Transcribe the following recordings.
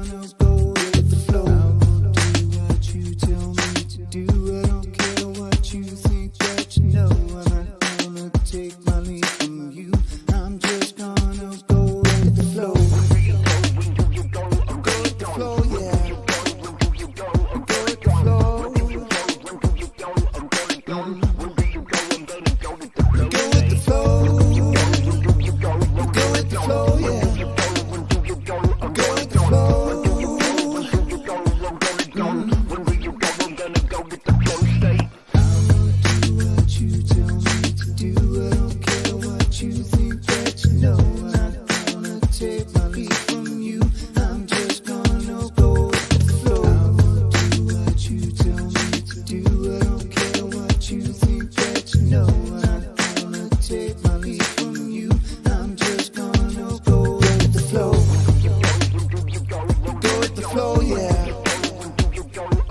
gonna go with the flow. I will do what you tell me to do. I don't care what you think that you know. I'm not gonna take my lead from you. I'm just gonna go with the flow. Go with the flow, yeah.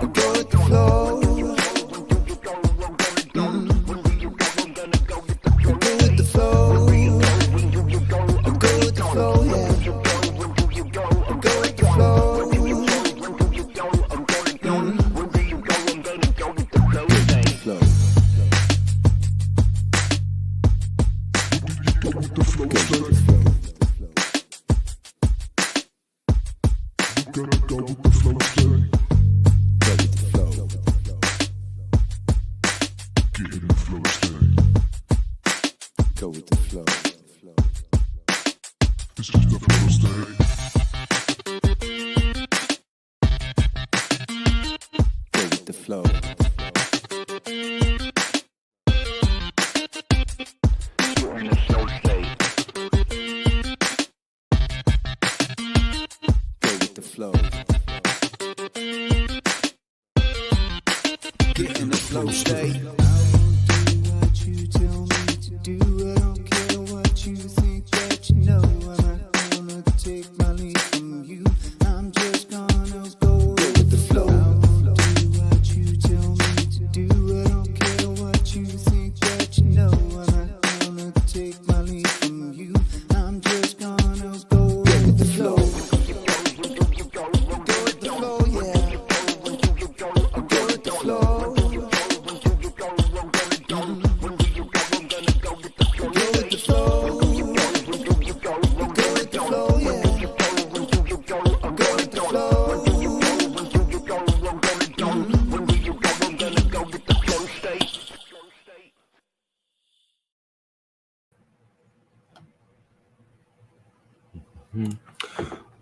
Go with the flow.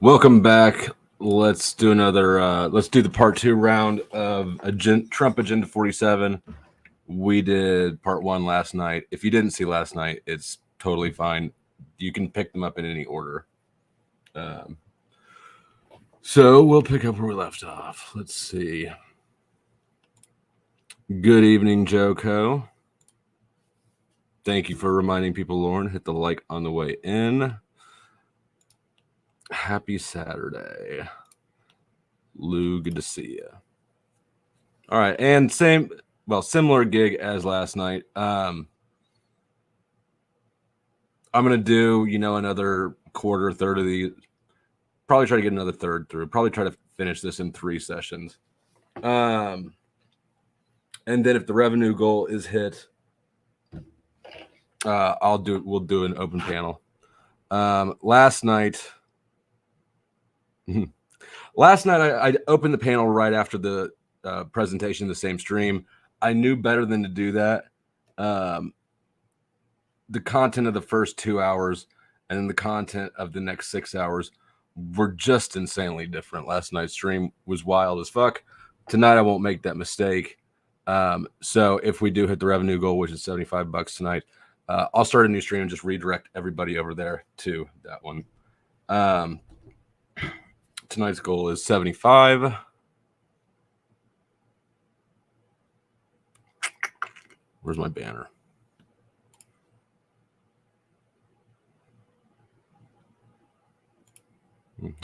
Welcome back. Let's do another. Let's do the part 2 round of Trump Agenda 47. We did part 1 last night. If you didn't see last night, it's totally fine. You can pick them up in any order. So we'll pick up where we left off. Let's see. Good evening, Joko. Thank you for reminding people, Lauren. Hit the like on the way in. Happy Saturday. Lou, good to see you. All right, and similar gig as last night. I'm going to do, another third of these. Probably try to get another third through. Probably try to finish this in 3 sessions. And then if the revenue goal is hit, we'll do an open panel. Last night, I opened the panel right after the presentation, the same stream. I knew better than to do that. The content of the first 2 hours and then the content of the next 6 hours were just insanely different. Last night's stream was wild as fuck. Tonight, I won't make that mistake. So if we do hit the revenue goal, which is $75 tonight, I'll start a new stream and just redirect everybody over there to that one. Tonight's goal is 75. Where's my banner?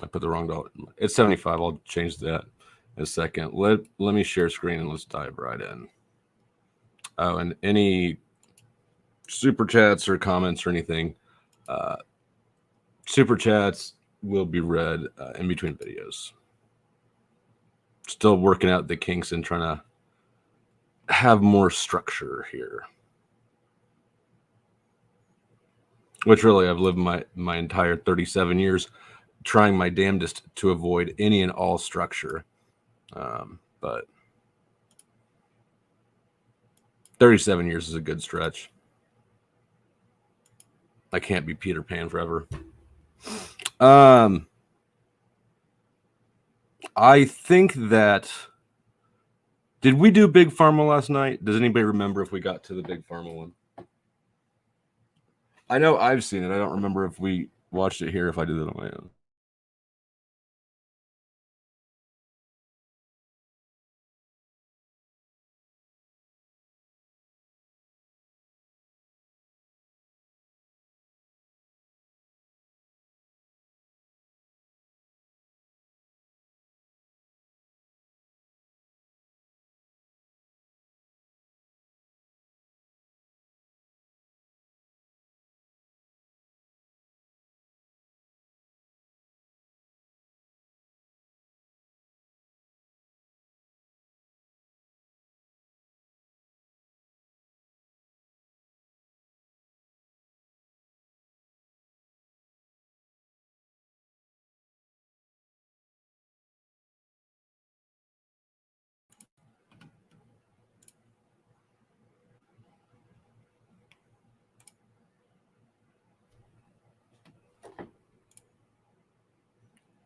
I put the wrong dollar. It's 75. I'll change that in a second. Let me share screen and let's dive right in. Oh, and any super chats or comments or anything, super chats will be read in between videos. Still working out the kinks and trying to have more structure here. Which really, I've lived my entire 37 years trying my damnedest to avoid any and all structure. But 37 years is a good stretch. I can't be Peter Pan forever. I think that... Did we do Big Pharma last night? Does anybody remember if we got to the Big Pharma one? I know I've seen it. I don't remember if we watched it here, if I did it on my own.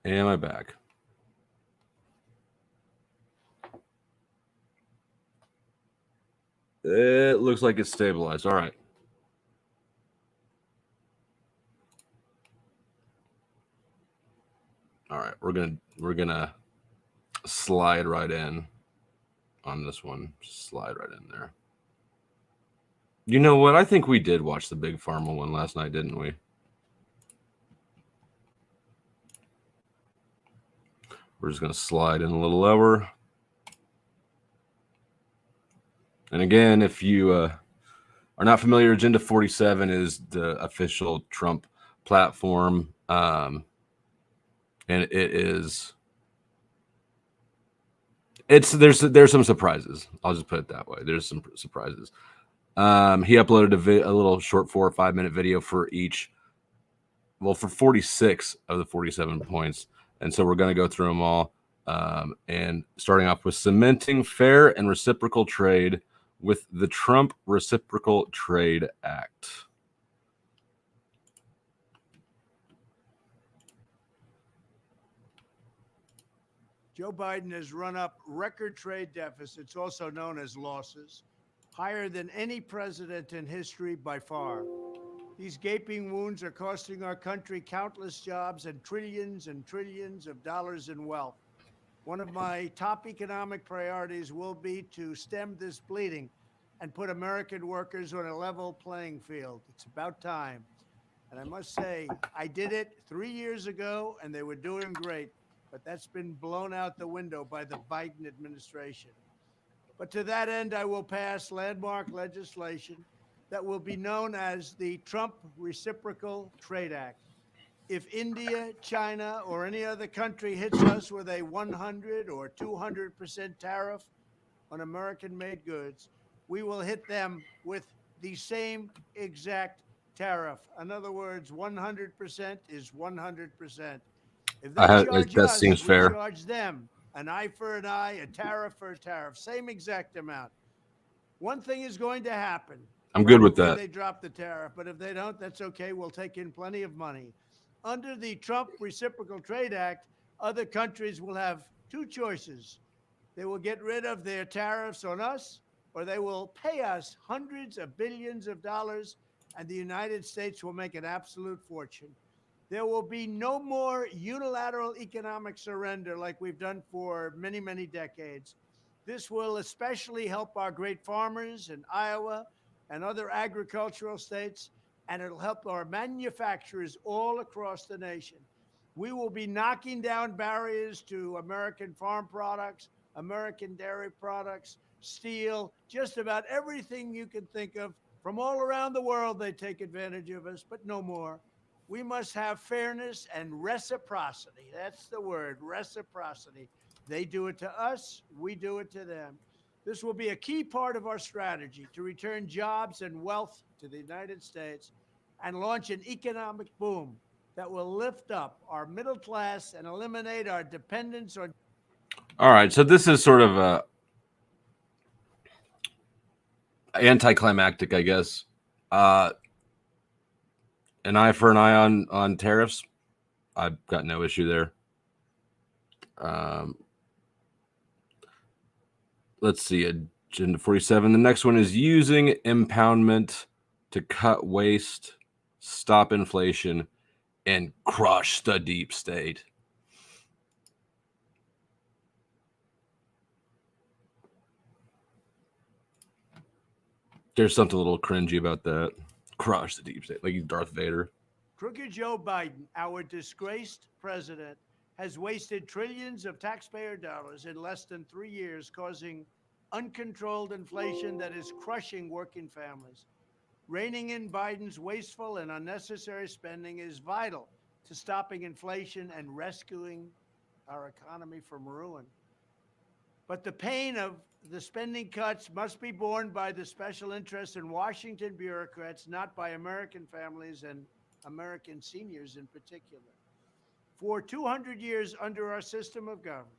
Am I back? It looks like it's stabilized. All right. All right. We're gonna slide right in on this one. Just slide right in there. You know what? I think we did watch the Big Pharma one last night, didn't we? We're just gonna slide in a little lower. And again, if you are not familiar, Agenda 47 is the official Trump platform, and there's some surprises. I'll just put it that way. There's some surprises. He uploaded a little short 4 or 5 minute video for each. Well, for 46 of the 47 points, and so we're going to go through them all. And starting off with cementing fair and reciprocal trade with the Trump Reciprocal Trade Act. Joe Biden has run up record trade deficits, also known as losses, higher than any president in history by far. These gaping wounds are costing our country countless jobs and trillions of dollars in wealth. One of my top economic priorities will be to stem this bleeding and put American workers on a level playing field. It's about time. And I must say, I did it 3 years ago, and they were doing great. But that's been blown out the window by the Biden administration. But to that end, I will pass landmark legislation that will be known as the Trump Reciprocal Trade Act. If India, China, or any other country hits us with a 100 or 200% tariff on American-made goods, we will hit them with the same exact tariff. In other words, 100% is 100%. If they charge us, seems we fair. charge them. An eye for an eye, a tariff for a tariff, same exact amount. One thing is going to happen. I'm good with Probably that. They drop the tariff, but if they don't, that's okay. We'll take in plenty of money. Under the Trump Reciprocal Trade Act, other countries will have two choices. They will get rid of their tariffs on us, or they will pay us hundreds of billions of dollars, and the United States will make an absolute fortune. There will be no more unilateral economic surrender like we've done for many, many decades. This will especially help our great farmers in Iowa and other agricultural states, and it'll help our manufacturers all across the nation. We will be knocking down barriers to American farm products, American dairy products, steel, just about everything you can think of. From all around the world, they take advantage of us, but no more. We must have fairness and reciprocity. That's the word, reciprocity. They do it to us, we do it to them. This will be a key part of our strategy to return jobs and wealth to the United States and launch an economic boom that will lift up our middle class and eliminate our dependence on. All right, so this is sort of a anticlimactic, I guess. An eye for an eye on tariffs. I've got no issue there. Let's see, Agenda 47. The next one is using impoundment to cut waste, stop inflation, and crush the deep state. There's something a little cringy about that. Crush the deep state, like he's Darth Vader. Crooked Joe Biden, our disgraced president, has wasted trillions of taxpayer dollars in less than 3 years, causing uncontrolled inflation that is crushing working families. Reining in Biden's wasteful and unnecessary spending is vital to stopping inflation and rescuing our economy from ruin. But the pain of the spending cuts must be borne by the special interests in Washington bureaucrats, not by American families and American seniors in particular. For 200 years under our system of government,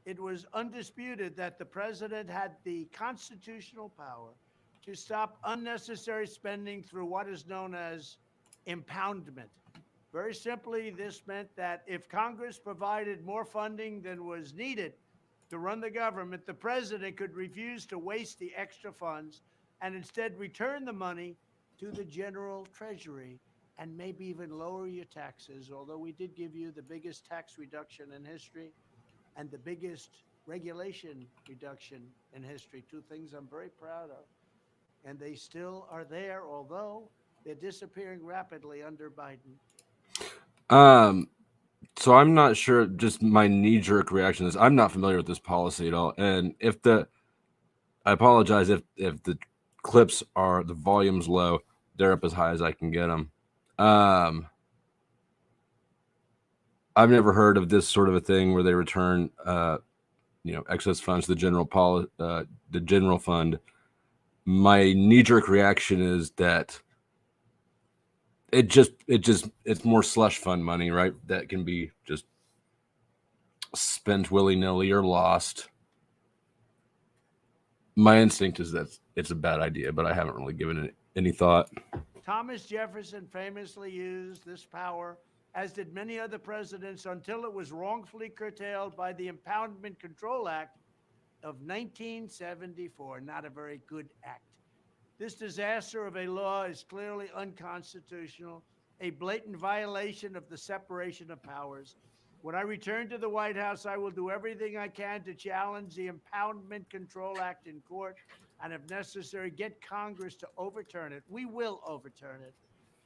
it was undisputed that the president had the constitutional power to stop unnecessary spending through what is known as impoundment. Very simply, this meant that if Congress provided more funding than was needed to run the government, the president could refuse to waste the extra funds and instead return the money to the general treasury and maybe even lower your taxes, although we did give you the biggest tax reduction in history and the biggest regulation reduction in history, two things I'm very proud of. And they still are there, although they're disappearing rapidly under Biden. So I'm not sure, just my knee-jerk reaction is I'm not familiar with this policy at all. And I apologize if the clips are, the volume's low, they're up as high as I can get them. I've never heard of this sort of a thing where they return, excess funds to the general fund. My knee-jerk reaction is that it's more slush fund money, right? That can be just spent willy-nilly or lost. My instinct is that it's a bad idea, but I haven't really given it any thought. Thomas Jefferson famously used this power, as did many other presidents, until it was wrongfully curtailed by the Impoundment Control Act of 1974. Not a very good act. This disaster of a law is clearly unconstitutional, a blatant violation of the separation of powers. When I return to the White House, I will do everything I can to challenge the Impoundment Control Act in court and, if necessary, get Congress to overturn it. We will overturn it.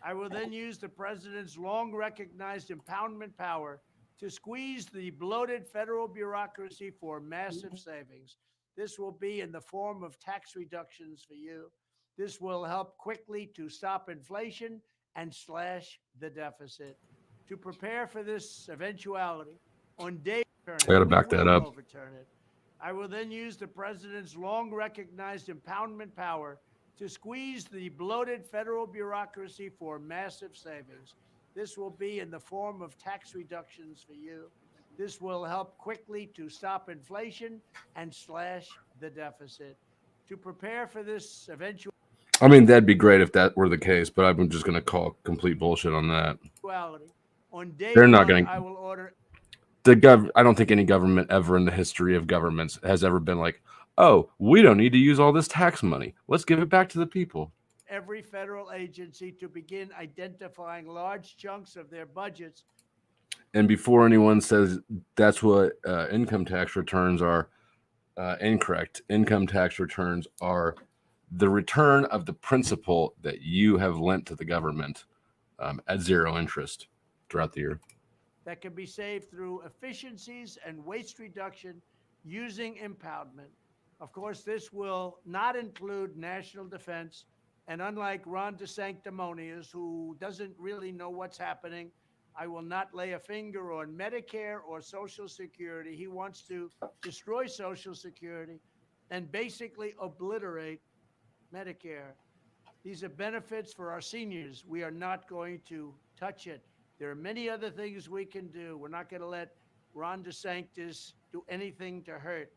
I will then use the president's long-recognized impoundment power to squeeze the bloated federal bureaucracy for massive savings. This will be in the form of tax reductions for you. This will help quickly to stop inflation and slash the deficit. To prepare for this eventuality, on day I got to back that up. overturn it. I will then use the president's long-recognized impoundment power to squeeze the bloated federal bureaucracy for massive savings. This will be in the form of tax reductions for you. This will help quickly to stop inflation and slash the deficit. To prepare for this eventuality. I mean, that'd be great if that were the case, but I'm just going to call complete bullshit on that. On day They're not one, going. I will order. I don't think any government ever in the history of governments has ever been like, oh, we don't need to use all this tax money. Let's give it back to the people. Every federal agency to begin identifying large chunks of their budgets. And before anyone says that's what income tax returns are, incorrect. Income tax returns are the return of the principal that you have lent to the government at zero interest throughout the year. That can be saved through efficiencies and waste reduction using impoundment. Of course, this will not include national defense. And unlike Ron DeSanctimonious, who doesn't really know what's happening, I will not lay a finger on Medicare or Social Security. He wants to destroy Social Security and basically obliterate Medicare. These are benefits for our seniors. We are not going to touch it. There are many other things we can do. We're not going to let Ron DeSantis do anything to hurt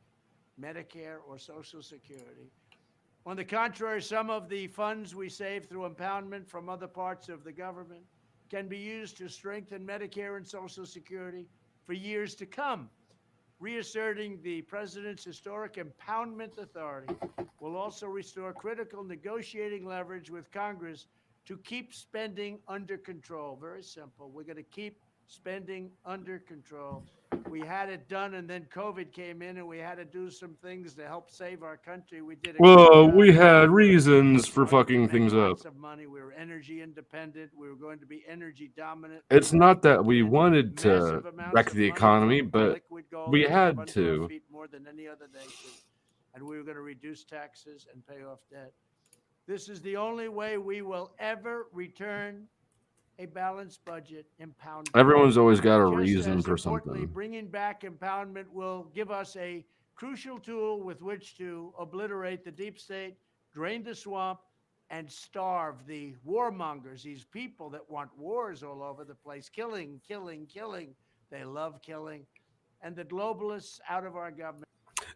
Medicare or Social Security. On the contrary, some of the funds we save through impoundment from other parts of the government can be used to strengthen Medicare and Social Security for years to come. Reasserting the president's historic impoundment authority will also restore critical negotiating leverage with Congress to keep spending under control. Very simple. We're going to keep spending under control. We had it done, and then COVID came in, and we had to do some things to help save our country. We did. Well, we had reasons for fucking things up. Lots of money. We were energy independent. We were going to be energy dominant. It's not that we wanted to wreck the economy, but we had to. More than any other nation, and we were going to reduce taxes and pay off debt. This is the only way we will ever return a balanced budget. Impoundment. Everyone's always got a reason for something. Bringing back impoundment will give us a crucial tool with which to obliterate the deep state, drain the swamp, and starve the warmongers, these people that want wars all over the place, killing. They love killing. And the globalists out of our government.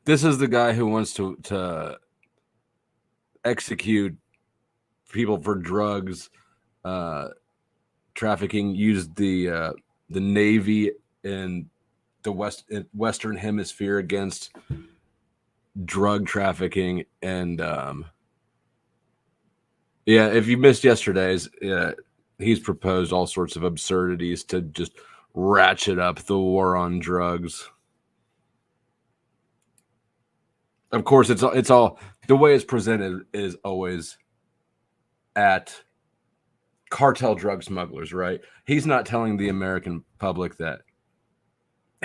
This is the guy who wants to execute people for drugs, trafficking, use the Navy in the Western Hemisphere against drug trafficking. And yeah, if you missed yesterday's, he's proposed all sorts of absurdities to just ratchet up the war on drugs. Of course, it's all the way it's presented is always at cartel drug smugglers, right? He's not telling the American public that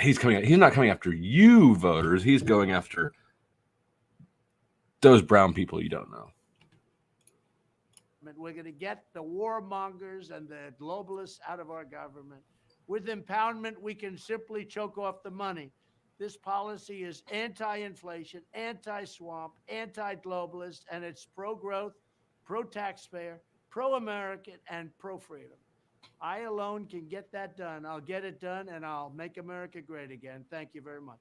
he's not coming after you voters. He's going after those brown people you don't know. We're going to get the warmongers and the globalists out of our government. With impoundment, we can simply choke off the money. This policy is anti-inflation, anti-swamp, anti-globalist, and it's pro-growth, pro-taxpayer, pro-American, and pro-freedom. I alone can get that done. I'll get it done, and I'll make America great again. Thank you very much.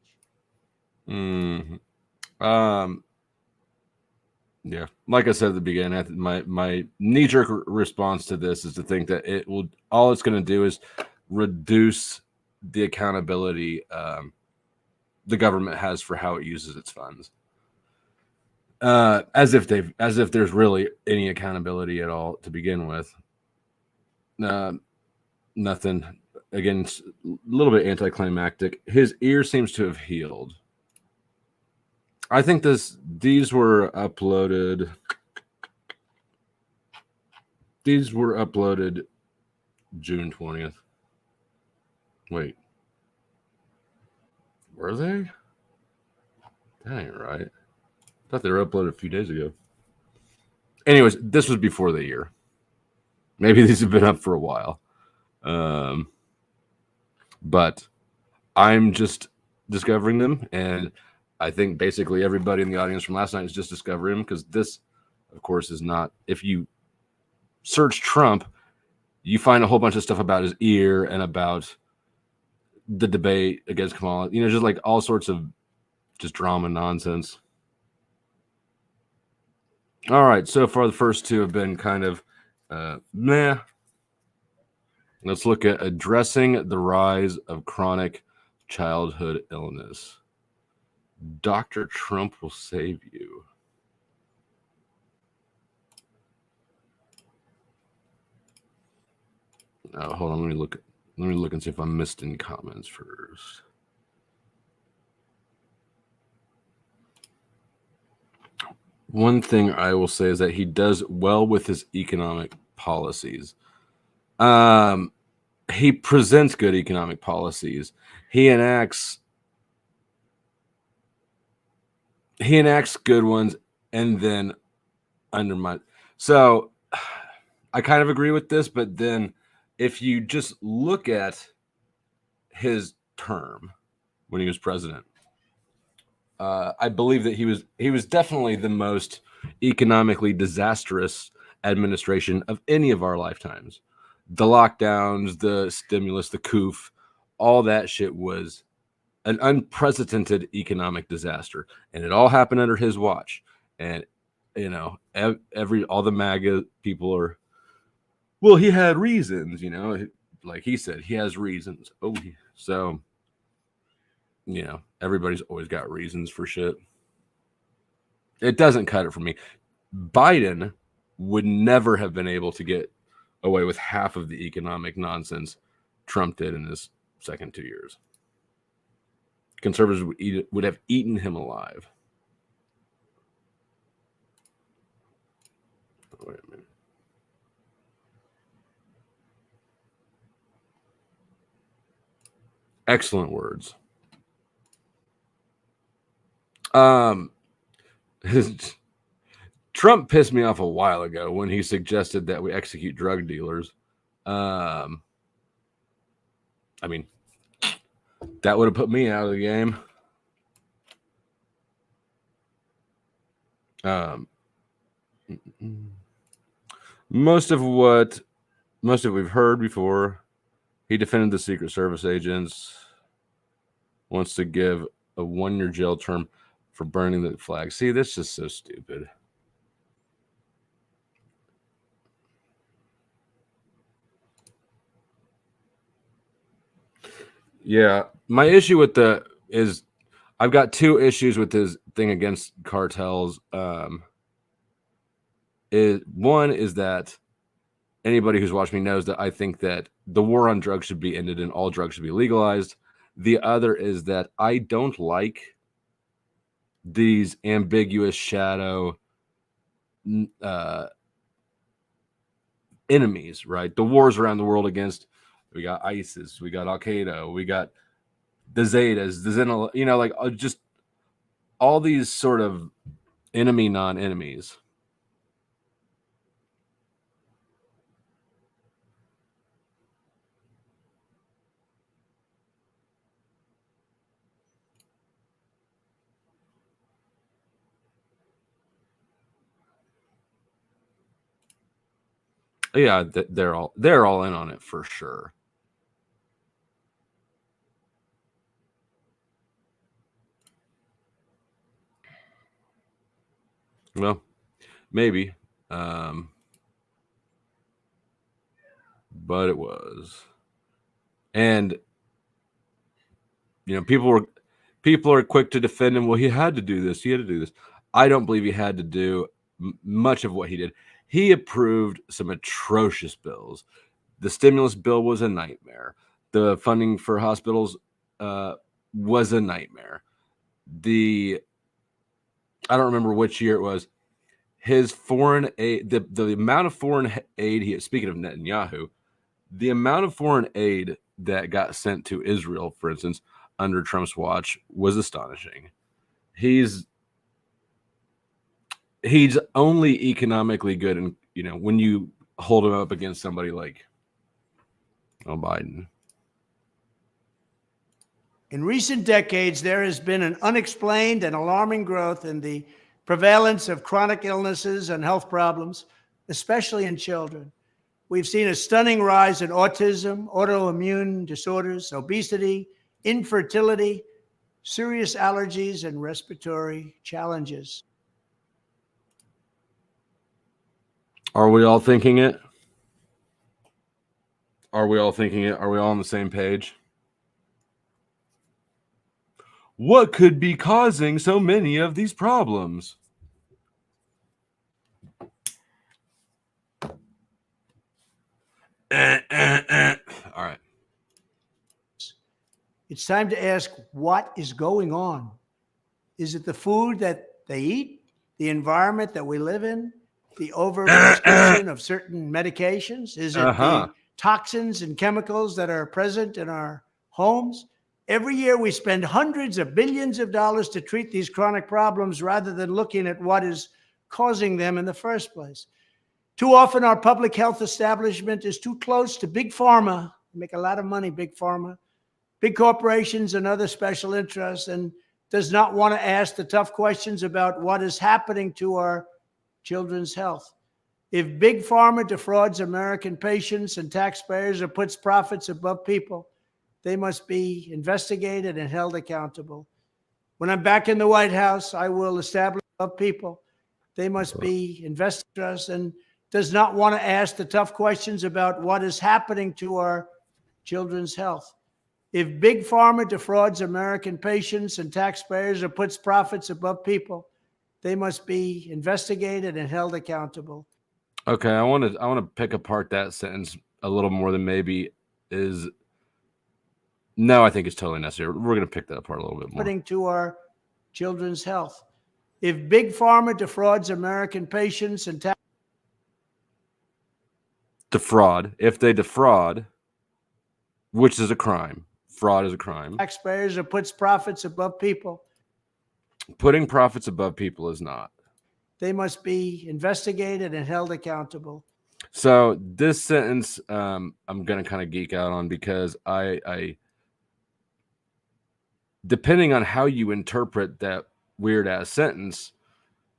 Yeah, like I said at the beginning, my knee-jerk response to this is to think that all it's going to do is reduce the accountability the government has for how it uses its funds. As if there's really any accountability at all to begin with. Nothing. Again, a little bit anticlimactic. His ear seems to have healed. I think these were uploaded. These were uploaded June 20th. Wait. Were they? That ain't right. I thought they were uploaded a few days ago. Anyways, this was before the year. Maybe these have been up for a while. But I'm just discovering them, and I think basically everybody in the audience from last night is just discovering them, because this, of course, is not. If you search Trump, you find a whole bunch of stuff about his ear and about the debate against Kamala. Just like all sorts of just drama nonsense. All right, so far the first two have been kind of meh. Let's look at addressing the rise of chronic childhood illness. Dr. Trump will save you. Oh, hold on, let me look and see if I missed any comments first. One thing I will say is that he does well with his economic policies. He presents good economic policies. He enacts good ones and then undermine. So I kind of agree with this, but then if you just look at his term when he was president, I believe that he was definitely the most economically disastrous administration of any of our lifetimes. The lockdowns, the stimulus, the coup, all that shit was an unprecedented economic disaster, and it all happened under his watch. And all the MAGA people are, well, he had reasons, like he said, he has reasons. So everybody's always got reasons for shit. It doesn't cut it for me. Biden would never have been able to get away with half of the economic nonsense Trump did in his second 2 years. Conservatives would have eaten him alive. Wait a minute. Excellent words. Trump pissed me off a while ago when he suggested that we execute drug dealers. I mean, that would have put me out of the game. Most of what we've heard before. He defended the Secret Service agents. Wants to give a 1-year jail term for burning the flag. See, that's just so stupid. Yeah, my issue with I've got 2 issues with his thing against cartels. One is that anybody who's watched me knows that I think that the war on drugs should be ended and all drugs should be legalized. The other is that I don't like these ambiguous shadow enemies, right? The wars around the world against, we got ISIS, we got Al Qaeda, we got the Zetas, the Zenal, like just all these sort of enemy non-enemies. Yeah, they're all in on it for sure. Well, maybe, but it was, and people are quick to defend him. Well, he had to do this. He had to do this. I don't believe he had to do much of what he did. He approved some atrocious bills. The stimulus bill was a nightmare. The funding for hospitals was a nightmare. I don't remember which year it was. His foreign aid, the amount of foreign aid, speaking of Netanyahu, the amount of foreign aid that got sent to Israel, for instance, under Trump's watch was astonishing. He's only economically good, and when you hold him up against somebody like Biden. In recent decades, there has been an unexplained and alarming growth in the prevalence of chronic illnesses and health problems, especially in children. We've seen a stunning rise in autism, autoimmune disorders, obesity, infertility, serious allergies, and respiratory challenges. Are we all thinking it? Are we all on the same page? What could be causing so many of these problems? All right. It's time to ask, what is going on? Is it the food that they eat, the environment that we live in, the overprescription of certain medications? Is it the toxins and chemicals that are present in our homes? Every year we spend hundreds of billions of dollars to treat these chronic problems rather than looking at what is causing them in the first place. Too often, our public health establishment is too close to big pharma. They make a lot of money, big pharma, big corporations, and other special interests, and does not want to ask the tough questions about what is happening to our children's health. If big pharma defrauds American patients and taxpayers or puts profits above people, they must be investigated and held accountable. When I'm back in the White House, I will establish above people. They must be investigated and does not want to ask the tough questions about what is happening to our children's health. If big pharma defrauds American patients and taxpayers or puts profits above people, they must be investigated and held accountable. Okay, I want to pick apart that sentence a little more than maybe is. No, I think it's totally necessary. We're going to pick that apart a little bit more. Happening to our children's health. If big pharma defrauds American patients and Defraud. If they defraud, which is a crime. Fraud is a crime. taxpayers or puts profits above people, Putting profits above people is not. they must be investigated and held accountable. So this sentence, I'm going to kind of geek out on because I depending on how you interpret that weird ass sentence,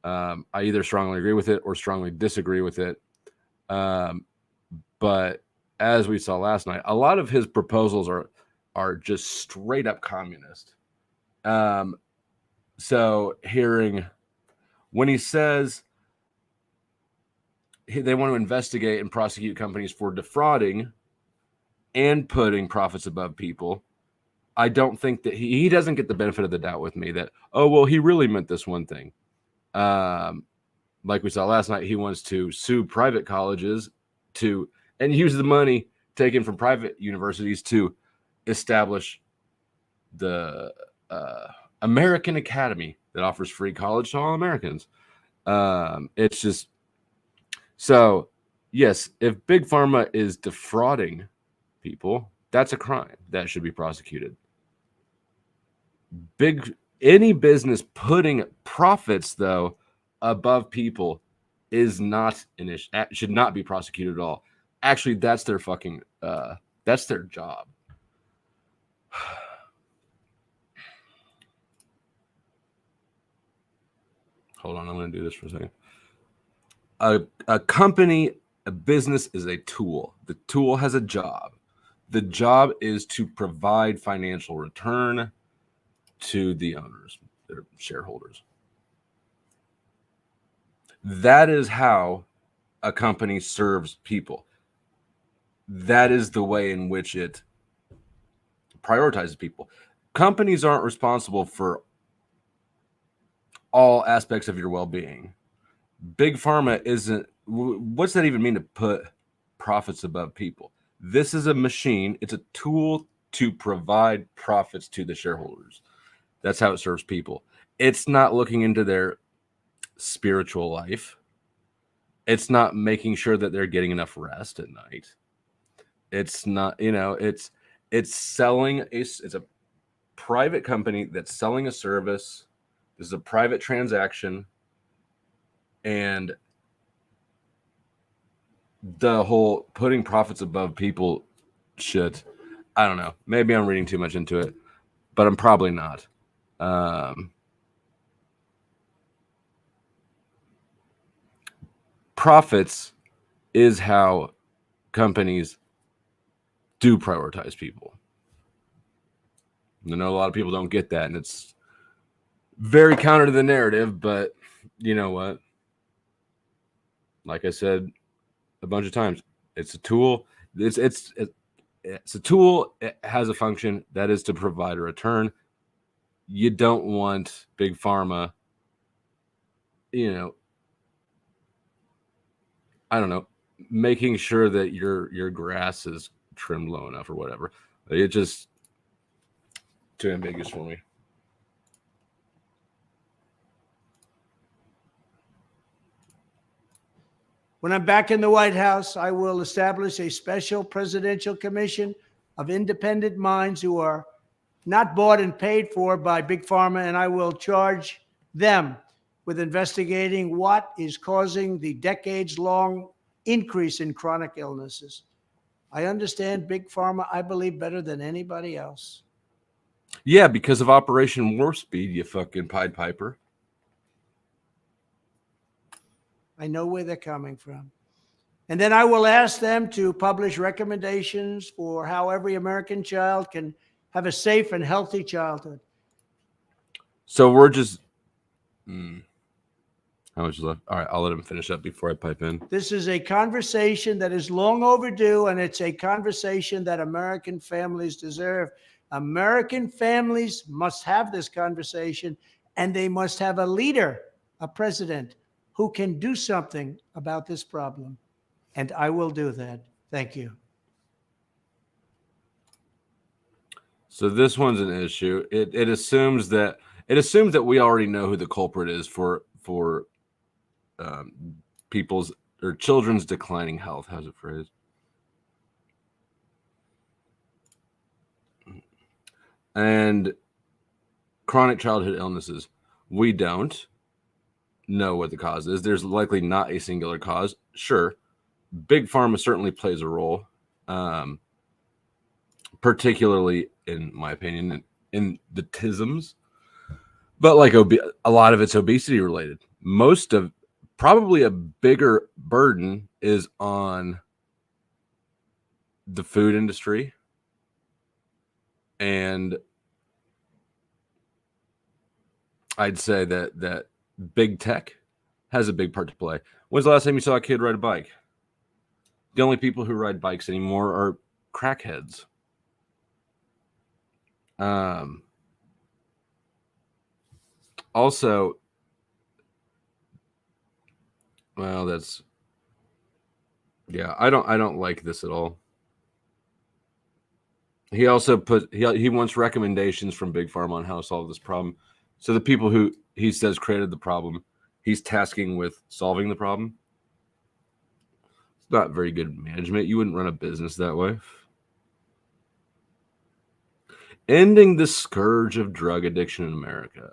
I either strongly agree with it or strongly disagree with it. But as we saw last night, a lot of his proposals are just straight up communist. So hearing when he says they want to investigate and prosecute companies for defrauding and putting profits above people, I don't think that he doesn't get the benefit of the doubt with me that, oh, well, he really meant this one thing. Like we saw last night, he wants to sue private colleges and use the money taken from private universities to establish the American Academy that offers free college to all Americans. It's just so, yes, if Big Pharma is defrauding people, that's a crime that should be prosecuted. Any business putting profits, though, above people is not should not be prosecuted at all. Actually, that's their fucking that's their job. Hold on, I'm going to do this for a second. A company, a business is a tool. The tool has a job. The job is to provide financial return to the owners, their shareholders. That is how a company serves people. That is the way in which it prioritizes people. Companies aren't responsible for all aspects of your well-being. Big Pharma isn't. What's that even mean to put profits above people? This is a machine. It's a tool to provide profits to the shareholders. That's how it serves people. It's not looking into their spiritual life. It's not making sure that they're getting enough rest at night. It's not, it's selling it's a private company that's selling a service. This is a private transaction. And the whole putting profits above people shit, I don't know. Maybe I'm reading too much into it, but I'm probably not. Profits is how companies do prioritize people. I know a lot of people don't get that, and it's very counter to the narrative, but you know what? Like I said a bunch of times, it's a tool. It's a tool. It has a function that is to provide a return. You don't want Big Pharma, I don't know, making sure that your grass is trimmed low enough or whatever. It's just too ambiguous for me. When I'm back in the White House, I will establish a special presidential commission of independent minds who are not bought and paid for by Big Pharma, and I will charge them with investigating what is causing the decades-long increase in chronic illnesses. I understand Big Pharma, I believe, better than anybody else. Yeah, because of Operation Warp Speed, you fucking Pied Piper. I know where they're coming from. And then I will ask them to publish recommendations for how every American child can have a safe and healthy childhood. So we're just... How much is left? All right, I'll let him finish up before I pipe in. This is a conversation that is long overdue, and it's a conversation that American families deserve. American families must have this conversation, and they must have a leader, a president, who can do something about this problem. And I will do that. Thank you. So this one's an issue. It assumes that we already know who the culprit is for people's or children's declining health. How's it phrased? And chronic childhood illnesses. We don't know what the cause is. There's likely not a singular cause. Sure, Big Pharma certainly plays a role, particularly, in my opinion, in the TISMs. But like a lot of it's obesity related. Probably a bigger burden is on the food industry, and I'd say that big tech has a big part to play. When's the last time you saw a kid ride a bike? The only people who ride bikes anymore are crackheads. Also, well, that's, yeah, I don't like this at all. He also he wants recommendations from Big Pharma on how to solve this problem. So the people who he says created the problem, he's tasking with solving the problem. It's not very good management. You wouldn't run a business that way. Ending the scourge of drug addiction in America.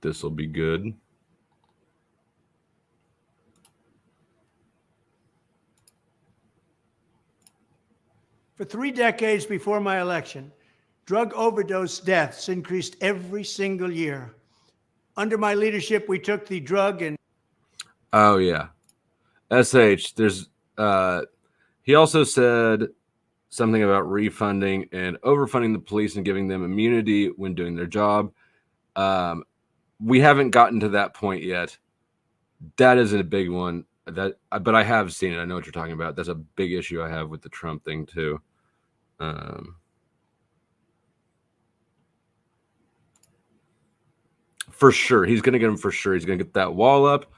This will be good. For 3 decades before my election, drug overdose deaths increased every single year. Under my leadership, we took the drug and... Oh, yeah. SH, there's... he also said something about refunding and overfunding the police and giving them immunity when doing their job. We haven't gotten to that point yet. That isn't a big one. But I have seen it. I know what you're talking about. That's a big issue I have with the Trump thing too. For sure, he's going to get him. For sure, he's going to get that wall up.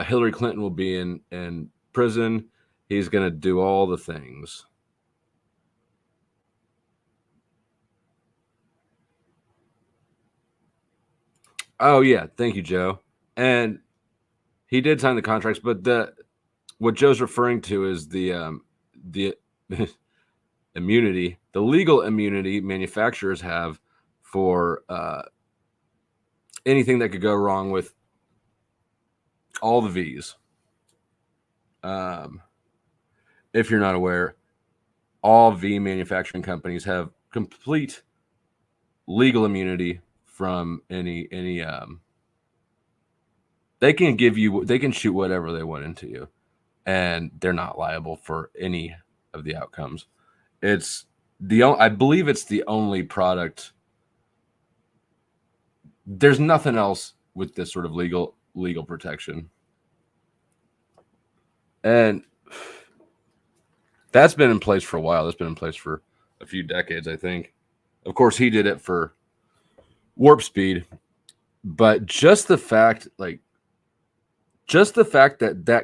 Hillary Clinton will be in prison. He's going to do all the things. Oh yeah, thank you, Joe. And he did sign the contracts, but what Joe's referring to is the immunity, the legal immunity manufacturers have for anything that could go wrong with all the V's. If you're not aware, all V manufacturing companies have complete legal immunity from any they can shoot whatever they want into you, and they're not liable for any of the outcomes. I believe it's the only product. There's nothing else with this sort of legal protection. And that's been in place for a while. That's been in place for a few decades, I think. Of course, he did it for Warp Speed, but just the fact that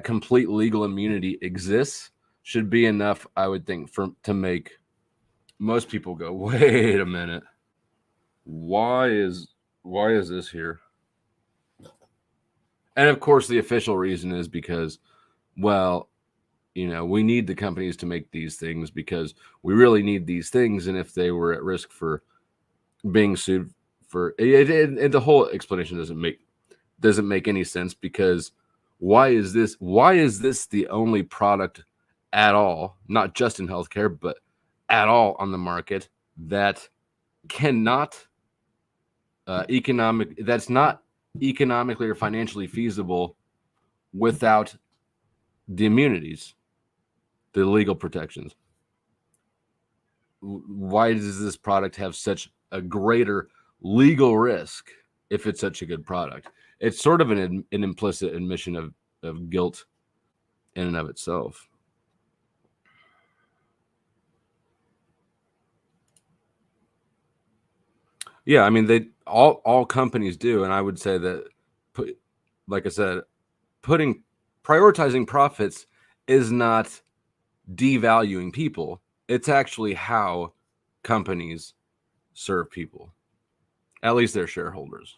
complete legal immunity exists should be enough, I would think, to make most people go, wait a minute, why is this here? And of course, the official reason is because, well, we need the companies to make these things because we really need these things, and if they were at risk for being sued for it, the whole explanation doesn't make doesn't make any sense, because why is this the only product at all, not just in healthcare, but at all on the market that cannot that's not economically or financially feasible without the immunities, the legal protections? Why does this product have such a greater legal risk if it's such a good product? It's sort of an implicit admission of guilt in and of itself. Yeah, I mean, they all companies do, and I would say that, like I said, prioritizing profits is not devaluing people. It's actually how companies serve people, at least their shareholders.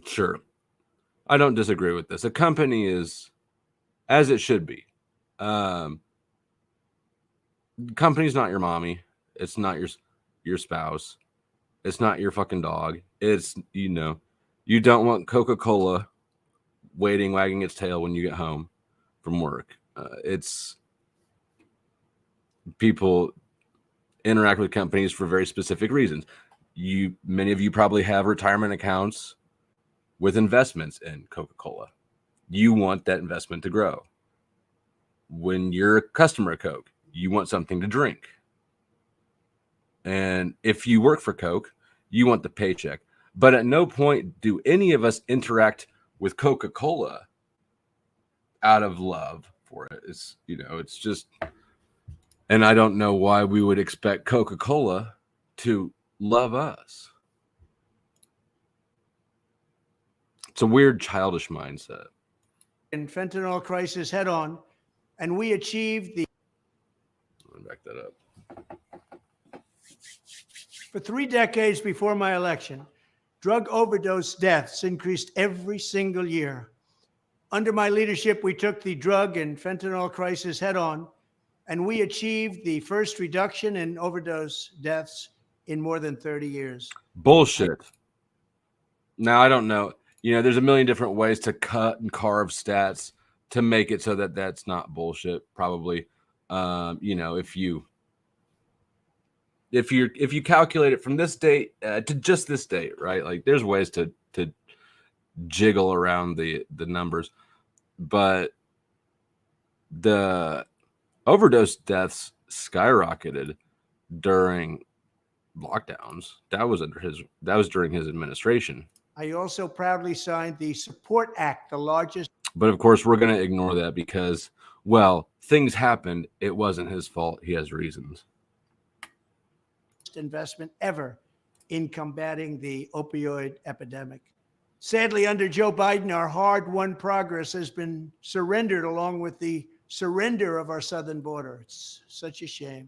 Sure, I don't disagree with this. A company is as it should be. Company's not your mommy. It's not your spouse. It's not your fucking dog. It's, you don't want Coca-Cola waiting, wagging its tail when you get home from work. It's people interact with companies for very specific reasons. Many of you probably have retirement accounts with investments in Coca-Cola. You want that investment to grow. When you're a customer of Coke, you want something to drink. And if you work for Coke, you want the paycheck. But at no point do any of us interact with Coca-Cola out of love for it. It's, it's just, and I don't know why we would expect Coca-Cola to love us. It's a weird, childish mindset. And fentanyl crisis head on, and we achieved the. Let me back that up. For 3 decades before my election, drug overdose deaths increased every single year. Under my leadership, we took the drug and fentanyl crisis head on, and we achieved the first reduction in overdose deaths in more than 30 years. Bullshit. Now, I don't know. There's a million different ways to cut and carve stats to make it so that that's not bullshit, probably. If you calculate it from this date to just this date, right? Like, there's ways to jiggle around the numbers, but the overdose deaths skyrocketed during lockdowns. That was during his administration. I also proudly signed the Support Act, the largest. But of course, we're going to ignore that because, well, things happened. It wasn't his fault. He has reasons. Investment ever in combating the opioid epidemic. Sadly, under Joe Biden, our hard-won progress has been surrendered along with the surrender of our southern border. It's such a shame.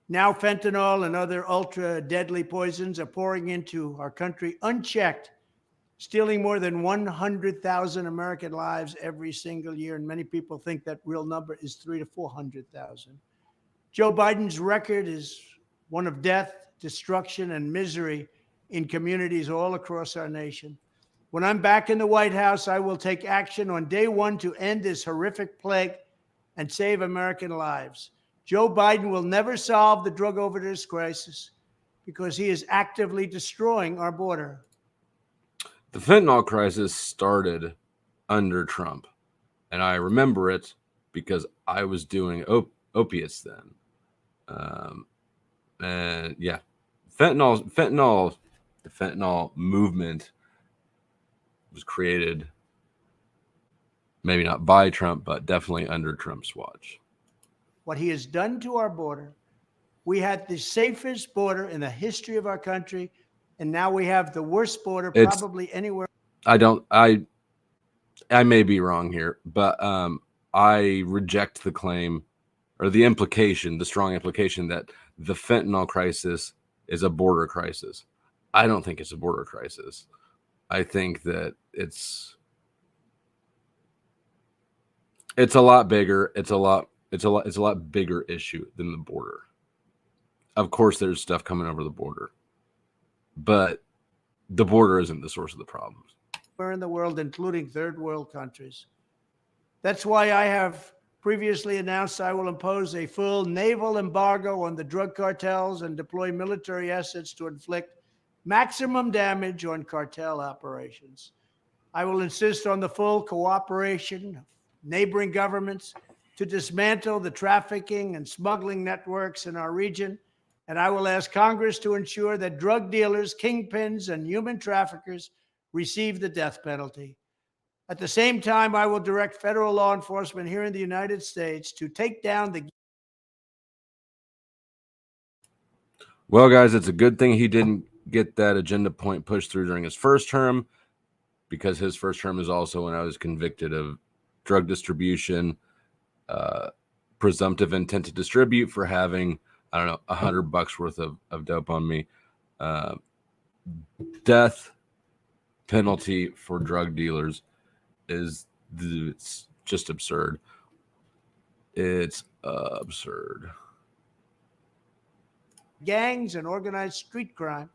Now fentanyl and other ultra-deadly poisons are pouring into our country unchecked, stealing more than 100,000 American lives every single year. And many people think that real number is 300,000 to 400,000. Joe Biden's record is one of death, destruction, and misery in communities all across our nation. When I'm back in the White House, I will take action on day one to end this horrific plague and save American lives. Joe Biden will never solve the drug overdose crisis because he is actively destroying our border. The fentanyl crisis started under Trump, and I remember it because I was doing opiates then. And yeah, the fentanyl movement was created, maybe not by Trump, but definitely under Trump's watch. What he has done to our border, we had the safest border in the history of our country, and now we have the worst border probably anywhere. I may be wrong here, but I reject the claim or the strong implication that the fentanyl crisis is a border crisis. I don't think it's a border crisis. I think that it's It's a lot bigger. It's a lot bigger issue than the border. Of course, there's stuff coming over the border, but the border isn't the source of the problems. Where in the world, including third world countries. That's why I have previously announced I will impose a full naval embargo on the drug cartels and deploy military assets to inflict maximum damage on cartel operations. I will insist on the full cooperation of neighboring governments to dismantle the trafficking and smuggling networks in our region. And I will ask Congress to ensure that drug dealers, kingpins, and human traffickers receive the death penalty. At the same time, I will direct federal law enforcement here in the United States to take down the. Well, guys, it's a good thing he didn't get that agenda point pushed through during his first term, because his first term is also when I was convicted of drug distribution, presumptive intent to distribute for having, I don't know, $100 worth of dope on me. Death penalty for drug dealers it's just absurd. It's absurd. Gangs and organized street crime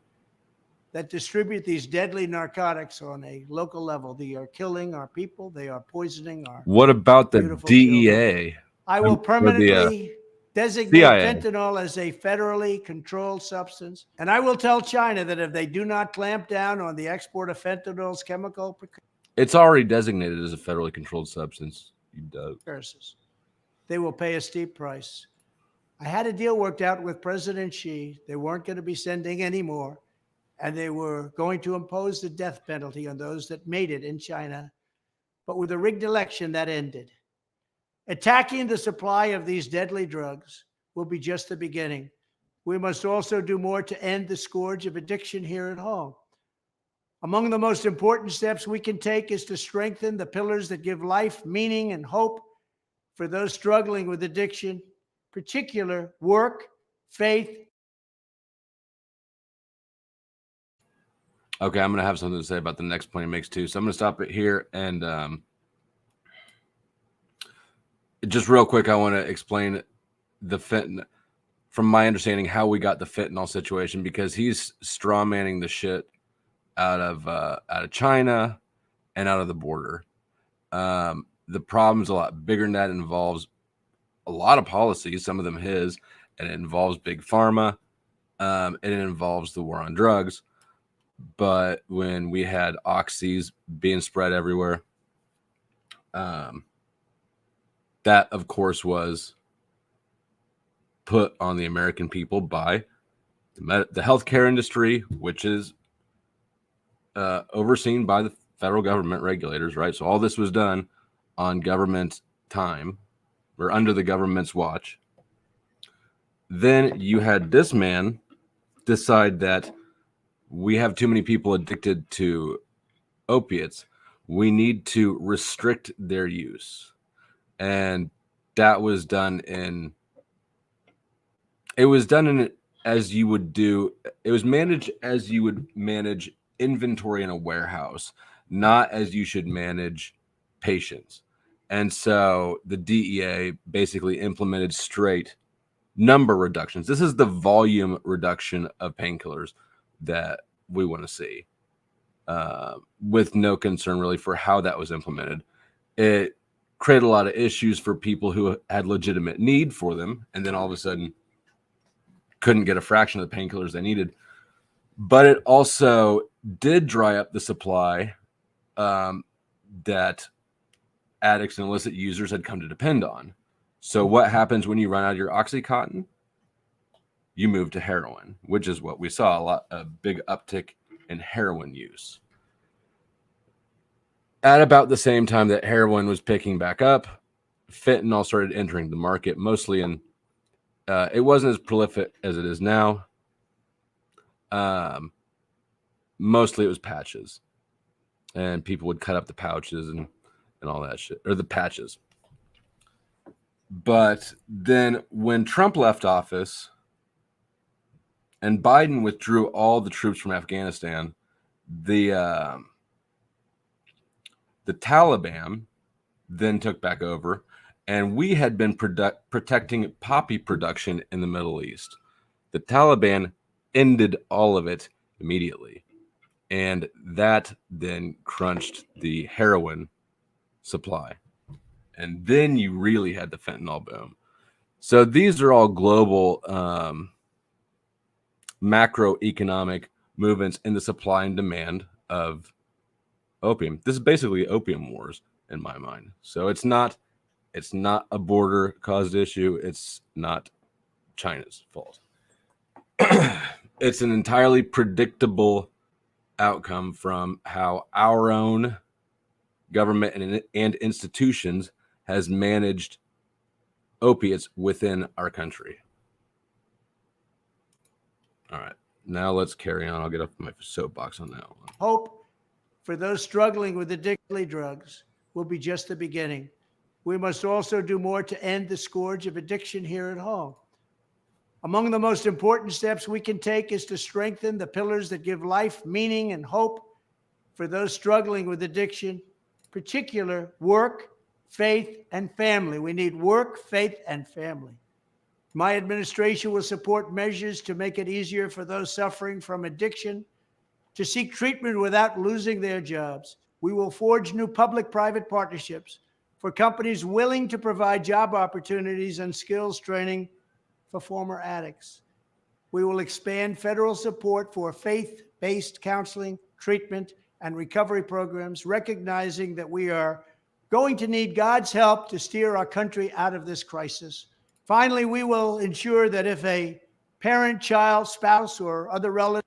that distribute these deadly narcotics on a local level. They are killing our people. They are poisoning our. What about the beautiful DEA? children. I will permanently designate CIA. fentanyl as a federally controlled substance. And I will tell China that if they do not clamp down on the export of fentanyl's chemical It's already designated as a federally controlled substance. You dope. precursors, they will pay a steep price. I had a deal worked out with President Xi. They weren't going to be sending any more, and they were going to impose the death penalty on those that made it in China. But with a rigged election, that ended. Attacking the supply of these deadly drugs will be just the beginning. We must also do more to end the scourge of addiction here at home. Among the most important steps we can take is to strengthen the pillars that give life, meaning, and hope for those struggling with addiction, particular work, faith. Okay, I'm going to have something to say about the next point he makes too. So I'm going to stop it here. And just real quick, I want to explain the fentanyl, from my understanding, how we got the fentanyl situation, because he's straw manning the shit out of China and out of the border. The problem's a lot bigger than that. It involves a lot of policies, some of them his, and it involves big pharma, and it involves the war on drugs. But when we had oxys being spread everywhere, that of course was put on the American people by the healthcare industry, which is overseen by the federal government regulators, right? So all this was done on government time, or under the government's watch. Then you had this man decide that we have too many people addicted to opiates. We need to restrict their use. And that was done in, as you would do, it was managed as you would manage inventory in a warehouse, not as you should manage patients. And so the DEA basically implemented straight number reductions. This is the volume reduction of painkillers that we want to see, with no concern really for how that was implemented. It created a lot of issues for people who had legitimate need for them, and then all of a sudden couldn't get a fraction of the painkillers they needed. But it also did dry up the supply that addicts and illicit users had come to depend on. So what happens when you run out of your Oxycontin? You move to heroin, which is what we saw, a big uptick in heroin use. At about the same time that heroin was picking back up, fentanyl started entering the market, mostly in, it wasn't as prolific as it is now. Mostly it was patches, and people would cut up the pouches and all that shit, or the patches. But then when Trump left office and Biden withdrew all the troops from Afghanistan, the Taliban then took back over, and we had been protecting poppy production in the Middle East. The Taliban ended all of it immediately, and that then crunched the heroin supply. And then you really had the fentanyl boom. So these are all global macroeconomic movements in the supply and demand of opium. This is basically opium wars in my mind. So it's not a border caused issue. It's not China's fault. It's an entirely predictable outcome from how our own government and institutions has managed opiates within our country. All right, now let's carry on. I'll get off my soapbox on that one. Hope for those struggling with addictive drugs will be just the beginning. We must also do more to end the scourge of addiction here at home. Among the most important steps we can take is to strengthen the pillars that give life, meaning, and hope for those struggling with addiction, particular work, faith, and family. We need work, faith, and family. My administration will support measures to make it easier for those suffering from addiction to seek treatment without losing their jobs. We will forge new public-private partnerships for companies willing to provide job opportunities and skills training for former addicts. We will expand federal support for faith-based counseling, treatment, and recovery programs, recognizing that we are going to need God's help to steer our country out of this crisis. Finally, we will ensure that if a parent, child, spouse, or other relative.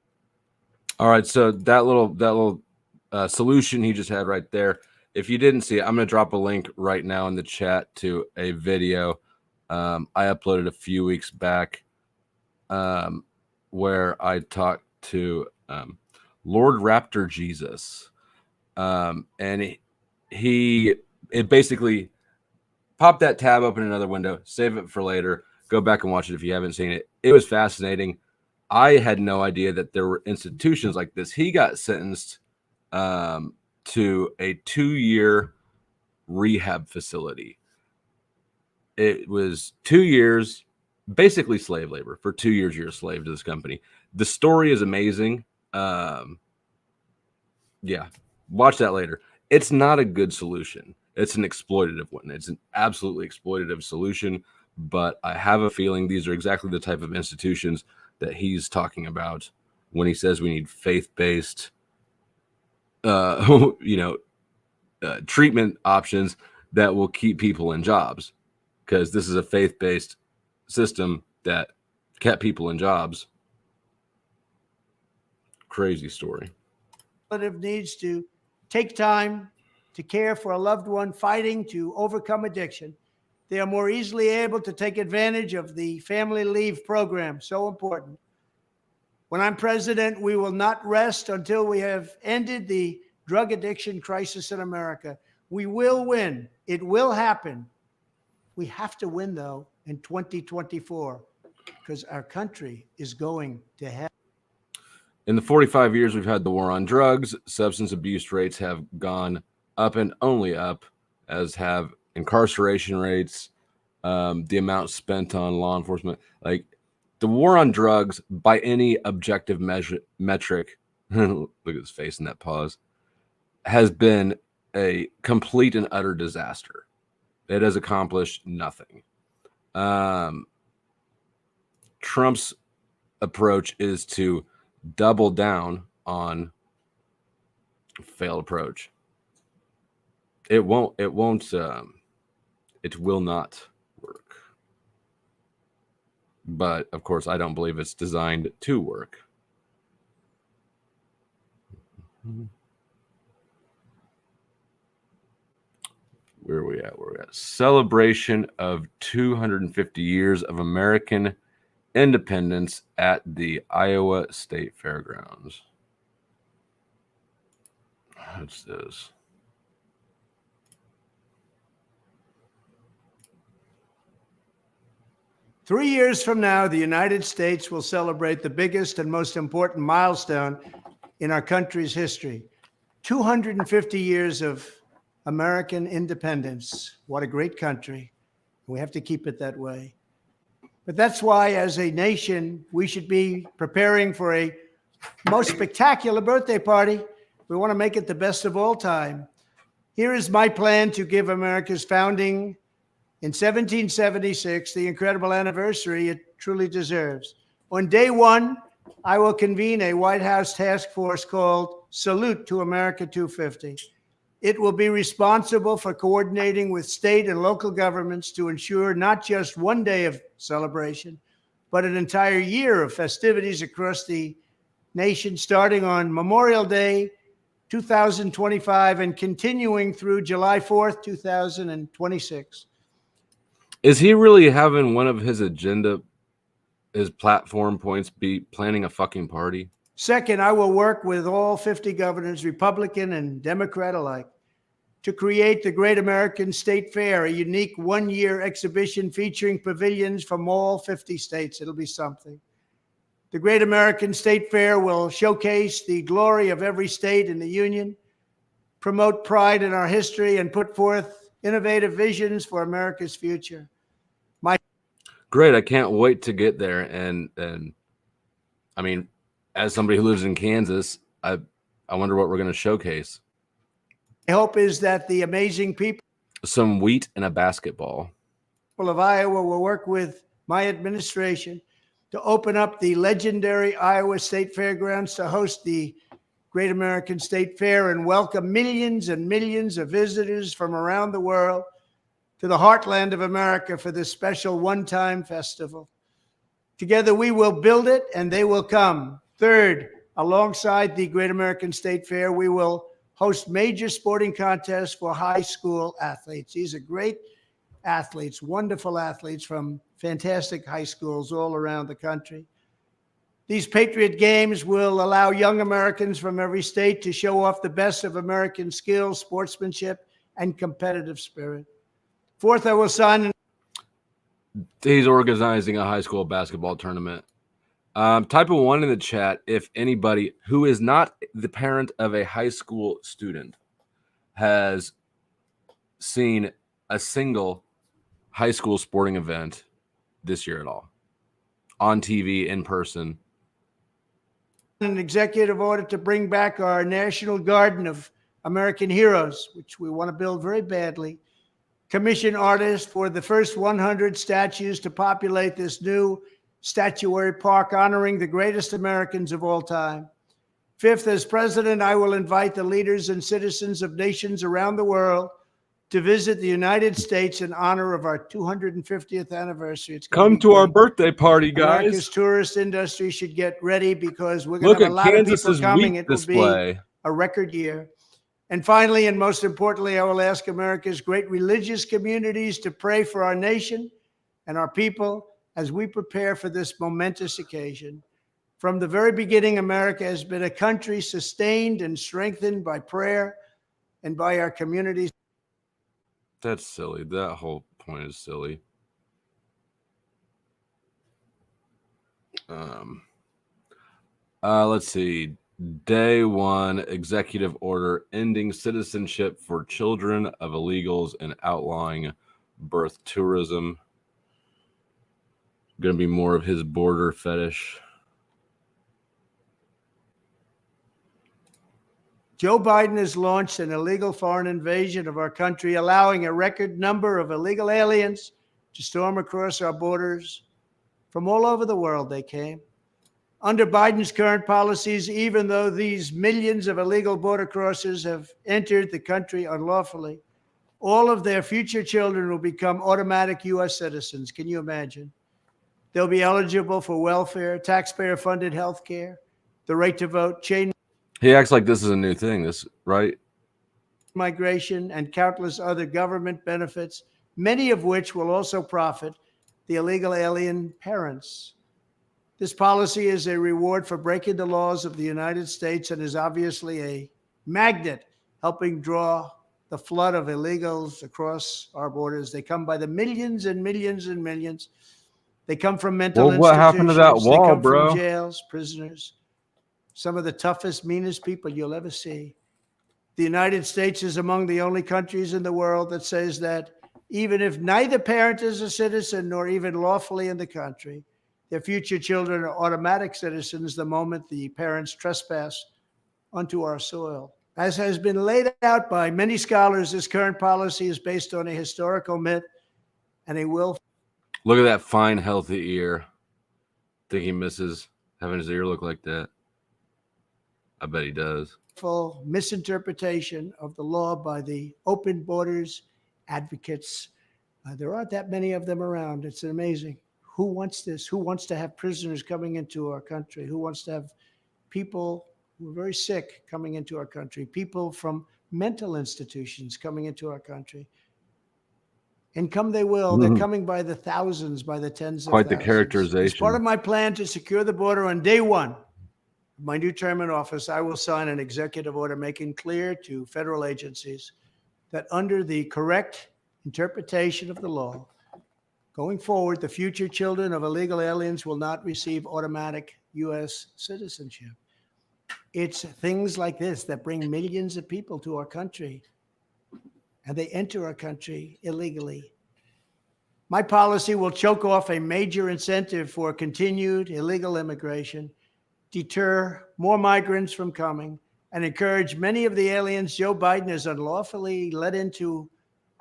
All right, so that little solution he just had right there. If you didn't see it, I'm going to drop a link right now in the chat to a video I uploaded a few weeks back where I talked to Lord Raptor Jesus. And it basically pop that tab, open another window, save it for later, go back and watch it if you haven't seen it. It was fascinating. I had no idea that there were institutions like this. He got sentenced to a 2-year rehab facility. It was 2 years, basically slave labor. For 2 years, you're a slave to this company. The story is amazing. Yeah, watch that later. It's not a good solution. It's an exploitative one. It's an absolutely exploitative solution, but I have a feeling these are exactly the type of institutions that he's talking about when he says we need faith-based, treatment options that will keep people in jobs, because this is a faith-based system that kept people in jobs. Crazy story. Needs to take time to care for a loved one fighting to overcome addiction. They are more easily able to take advantage of the family leave program, so important. When I'm president, we will not rest until we have ended the drug addiction crisis in America. We will win. It will happen. We have to win, though, in 2024, because our country is going to hell. In the 45 years we've had the war on drugs, substance abuse rates have gone up and only up, as have incarceration rates, the amount spent on law enforcement. Like, the war on drugs, by any objective metric, look at his face in that pause, has been a complete and utter disaster. It has accomplished nothing. Trump's approach is to double down on failed approach. It will not work. But of course, I don't believe it's designed to work. Where are we at? Celebration of 250 years of American independence at the Iowa State Fairgrounds. What's this? Three years from now, the United States will celebrate the biggest and most important milestone in our country's history. 250 years of American independence. What a great country. We have to keep it that way. But that's why, as a nation, we should be preparing for a most spectacular birthday party. We want to make it the best of all time. Here is my plan to give America's founding in 1776 the incredible anniversary it truly deserves. On day one, I will convene a White House task force called Salute to America 250. It will be responsible for coordinating with state and local governments to ensure not just one day of celebration, but an entire year of festivities across the nation, starting on Memorial Day 2025 and continuing through July 4th, 2026. Is he really having one of his agenda, his platform points be planning a fucking party? Second, I will work with all 50 governors, Republican and Democrat alike, to create the Great American State Fair, a unique one-year exhibition featuring pavilions from all 50 states. It'll be something. The Great American State Fair will showcase the glory of every state in the Union, promote pride in our history, and put forth innovative visions for America's future. Great. I can't wait to get there. And I mean, as somebody who lives in Kansas, I wonder what we're going to showcase. My hope is that the amazing people Some wheat and a basketball. of Iowa will work with my administration to open up the legendary Iowa State Fairgrounds to host the Great American State Fair and welcome millions and millions of visitors from around the world to the heartland of America for this special one-time festival. Together we will build it and they will come. Third, alongside the Great American State Fair, we will host major sporting contests for high school athletes. These are great athletes, wonderful athletes from fantastic high schools all around the country. These Patriot Games will allow young Americans from every state to show off the best of American skills, sportsmanship, and competitive spirit. Fourth, I will sign. He's organizing a high school basketball tournament. Type a 1 in the chat if anybody who is not the parent of a high school student has seen a single high school sporting event this year at all, on TV, in person. An executive order to bring back our National Garden of American Heroes, which we want to build very badly. Commission artists for the first 100 statues to populate this new statuary park honoring the greatest Americans of all time. Fifth, as president, I will invite the leaders and citizens of nations around the world to visit the United States in honor of our 250th anniversary. It's Come to our birthday party, guys. America's tourist industry should get ready because we're going to have a lot Kansas's of people coming. wheat It will display. be a record year. And finally, and most importantly, I will ask America's great religious communities to pray for our nation and our people as we prepare for this momentous occasion. From the very beginning, America has been a country sustained and strengthened by prayer and by our communities. That's silly. That whole point is silly. Let's see. Day one, executive order ending citizenship for children of illegals and outlawing birth tourism. Going to be more of his border fetish. Joe Biden has launched an illegal foreign invasion of our country, allowing a record number of illegal aliens to storm across our borders. From all over the world they came. Under Biden's current policies, even though these millions of illegal border crossers have entered the country unlawfully, all of their future children will become automatic U.S. citizens. Can you imagine? They'll be eligible for welfare, taxpayer-funded health care, the right to vote, chain He acts like this is a new thing, this right? migration, and countless other government benefits, many of which will also profit the illegal alien parents. This policy is a reward for breaking the laws of the United States and is obviously a magnet helping draw the flood of illegals across our borders. They come by the millions and millions and millions. They come from mental institutions. What happened to that wall, they come bro? from jails, prisoners, some of the toughest, meanest people you'll ever see. The United States is among the only countries in the world that says that even if neither parent is a citizen nor even lawfully in the country, their future children are automatic citizens the moment the parents trespass onto our soil. As has been laid out by many scholars, this current policy is based on a historical myth and a willful. Look at that fine, healthy ear. Think he misses having his ear look like that? I bet he does. Misinterpretation of the law by the open borders advocates. There aren't that many of them around. It's amazing. Who wants this? Who wants to have prisoners coming into our country? Who wants to have people who are very sick coming into our country? People from mental institutions coming into our country? And come they will. They're coming by the thousands, by the tens of Quite thousands. the characterization. As part of my plan to secure the border on day one of my new term in office, I will sign an executive order making clear to federal agencies that under the correct interpretation of the law, going forward, the future children of illegal aliens will not receive automatic U.S. citizenship. It's things like this that bring millions of people to our country, and they enter our country illegally. My policy will choke off a major incentive for continued illegal immigration, deter more migrants from coming, and encourage many of the aliens Joe Biden has unlawfully let into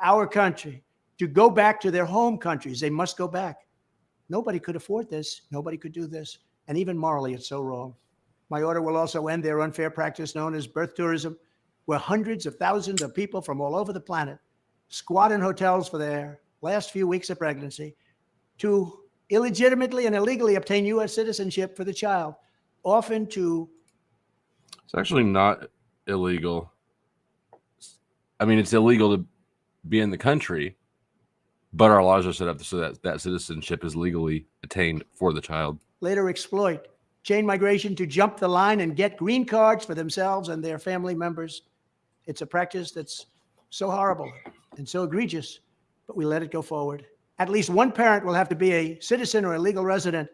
our country to go back to their home countries. They must go back. Nobody could afford this. Nobody could do this. And even morally, it's so wrong. My order will also end their unfair practice known as birth tourism, where hundreds of thousands of people from all over the planet squat in hotels for their last few weeks of pregnancy to illegitimately and illegally obtain U.S. citizenship for the child, often to... It's actually not illegal. I mean, it's illegal to be in the country, but our laws are set up so that that citizenship is legally attained for the child. Later exploit chain migration to jump the line and get green cards for themselves and their family members. It's a practice that's so horrible and so egregious, but we let it go forward. At least one parent will have to be a citizen or a legal resident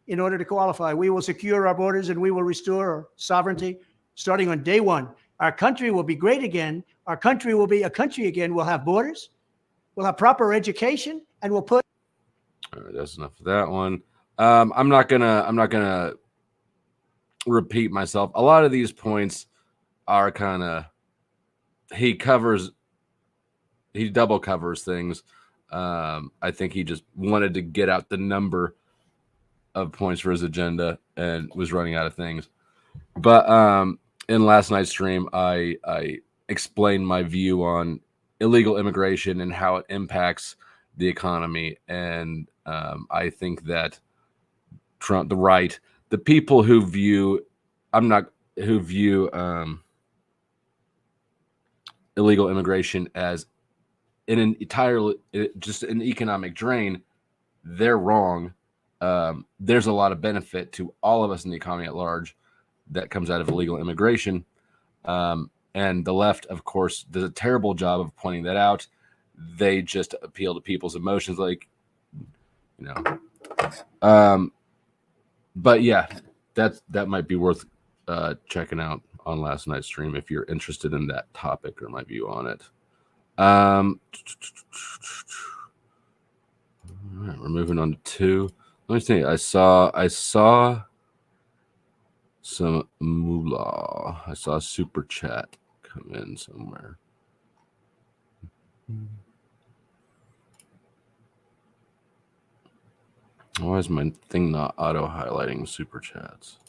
in order to qualify. We will secure our borders and we will restore our sovereignty starting on day one. Our country will be great again. Our country will be a country again. We'll have borders, we'll have proper education, and we'll put... All right, that's enough of that one. I'm not gonna repeat myself. A lot of these points are kind of, he double covers things. I think he just wanted to get out the number of points for his agenda and was running out of things. But in last night's stream, I explained my view on illegal immigration and how it impacts the economy. And I think that Trump, the right, the people who view illegal immigration as an entirely just an economic drain, they're wrong. There's a lot of benefit to all of us in the economy at large that comes out of illegal immigration. And the left, of course, does a terrible job of pointing that out. They just appeal to people's emotions, like, you know. But yeah, that might be worth checking out on last night's stream if you're interested in that topic or my view on it. All right, we're moving on to 2. Let me see. I saw some moolah. I saw a super chat come in somewhere. Why is my thing not auto highlighting super chats?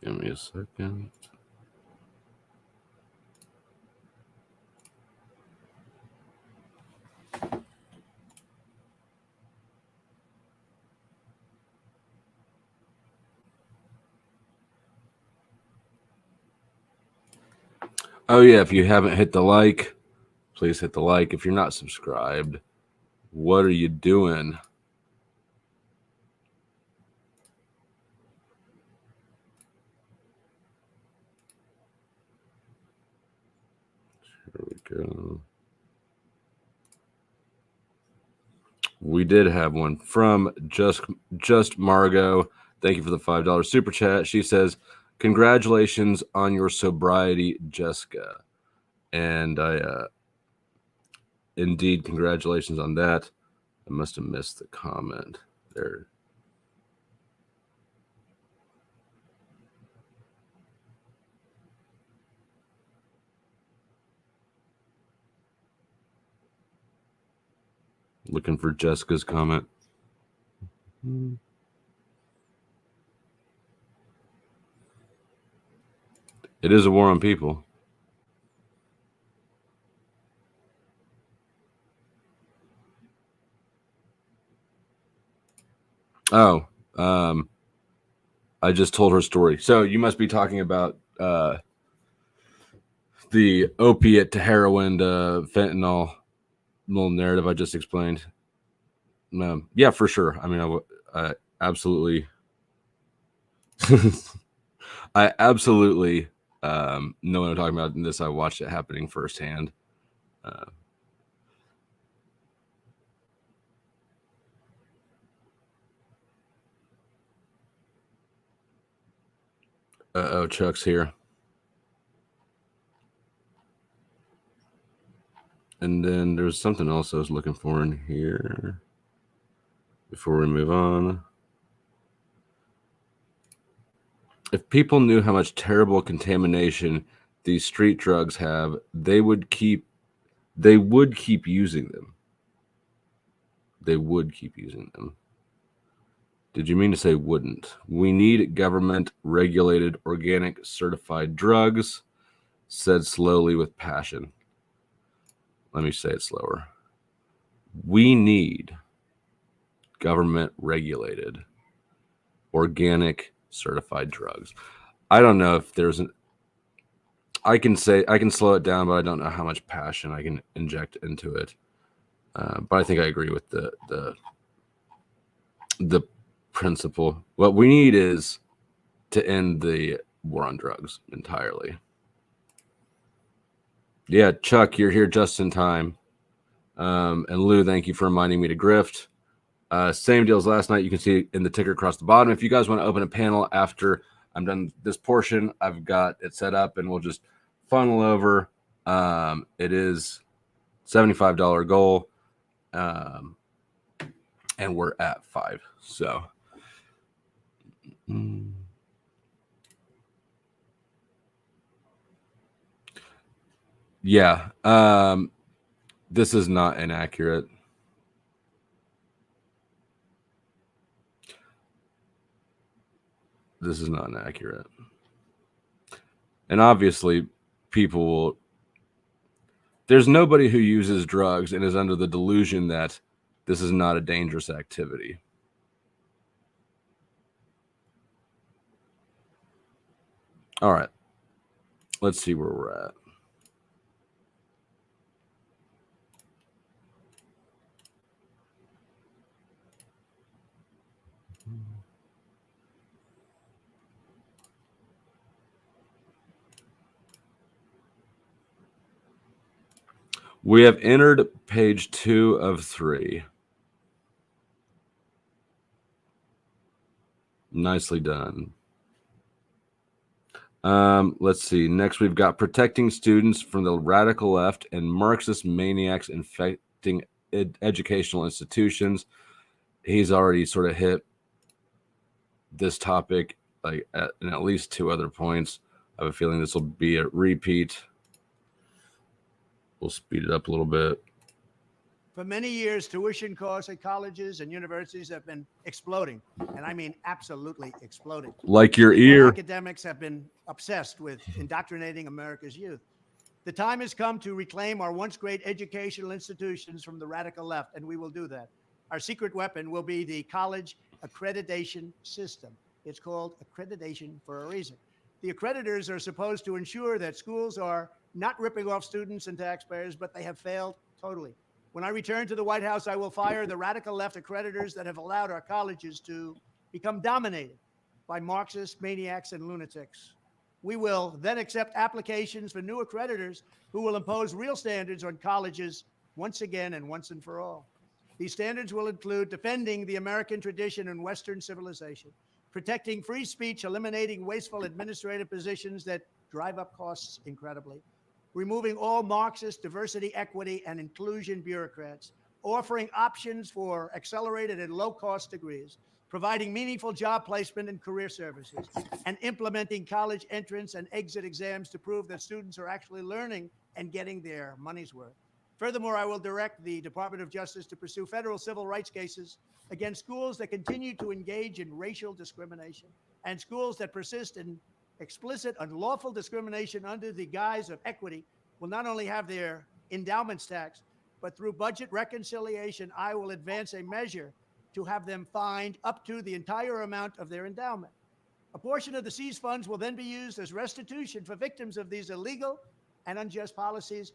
Give me a second. Oh yeah, if you haven't hit the like, please hit the like. If you're not subscribed, what are you doing? Here we go. We did have one from just Margot. Thank you for the $5 super chat. She says, "Congratulations on your sobriety, Jessica." And I indeed, congratulations on that. I must have missed the comment there. Looking for Jessica's comment. It is a war on people. Oh, I just told her story. So you must be talking about the opiate to heroin to fentanyl little narrative I just explained. Yeah, for sure. I mean, I absolutely, I absolutely know what I'm talking about in this. I watched it happening firsthand. Oh, Chuck's here. And then there's something else I was looking for in here before we move on. If people knew how much terrible contamination these street drugs have, they would keep using them. They would keep using them. Did you mean to say wouldn't? We need government regulated organic certified drugs, said slowly with passion. Let me say it slower. We need government regulated organic certified drugs. I don't know if there's I can slow it down, but I don't know how much passion I can inject into it. But I think I agree with the principle. What we need is to end the war on drugs entirely. Yeah, Chuck, you're here just in time. And Lou, thank you for reminding me to grift. Same deal as last night. You can see in the ticker across the bottom. If you guys want to open a panel after I'm done this portion, I've got it set up and we'll just funnel over. It is $75 goal. And we're at 5. So yeah. This is not inaccurate. This is not inaccurate. And obviously, people will. There's nobody who uses drugs and is under the delusion that this is not a dangerous activity. All right. Let's see where we're at. We have entered page 2 of 3. Nicely done. Let's see. Next, we've got protecting students from the radical left and Marxist maniacs infecting educational institutions. He's already sort of hit this topic like in at least 2 other points. I have a feeling this will be a repeat. We'll speed it up a little bit. For many years, tuition costs at colleges and universities have been exploding, and I mean absolutely exploding. Like your ear. Academics have been obsessed with indoctrinating America's youth. The time has come to reclaim our once great educational institutions from the radical left, and we will do that. Our secret weapon will be the college accreditation system. It's called accreditation for a reason. The accreditors are supposed to ensure that schools are not ripping off students and taxpayers, but they have failed totally. When I return to the White House, I will fire the radical left accreditors that have allowed our colleges to become dominated by Marxist maniacs and lunatics. We will then accept applications for new accreditors who will impose real standards on colleges once again and once and for all. These standards will include defending the American tradition and Western civilization, protecting free speech, eliminating wasteful administrative positions that drive up costs incredibly, removing all Marxist diversity, equity, and inclusion bureaucrats, offering options for accelerated and low-cost degrees, providing meaningful job placement and career services, and implementing college entrance and exit exams to prove that students are actually learning and getting their money's worth. Furthermore, I will direct the Department of Justice to pursue federal civil rights cases against schools that continue to engage in racial discrimination and schools that persist in explicit unlawful discrimination under the guise of equity will not only have their endowments taxed, but through budget reconciliation, I will advance a measure to have them fined up to the entire amount of their endowment. A portion of the seized funds will then be used as restitution for victims of these illegal and unjust policies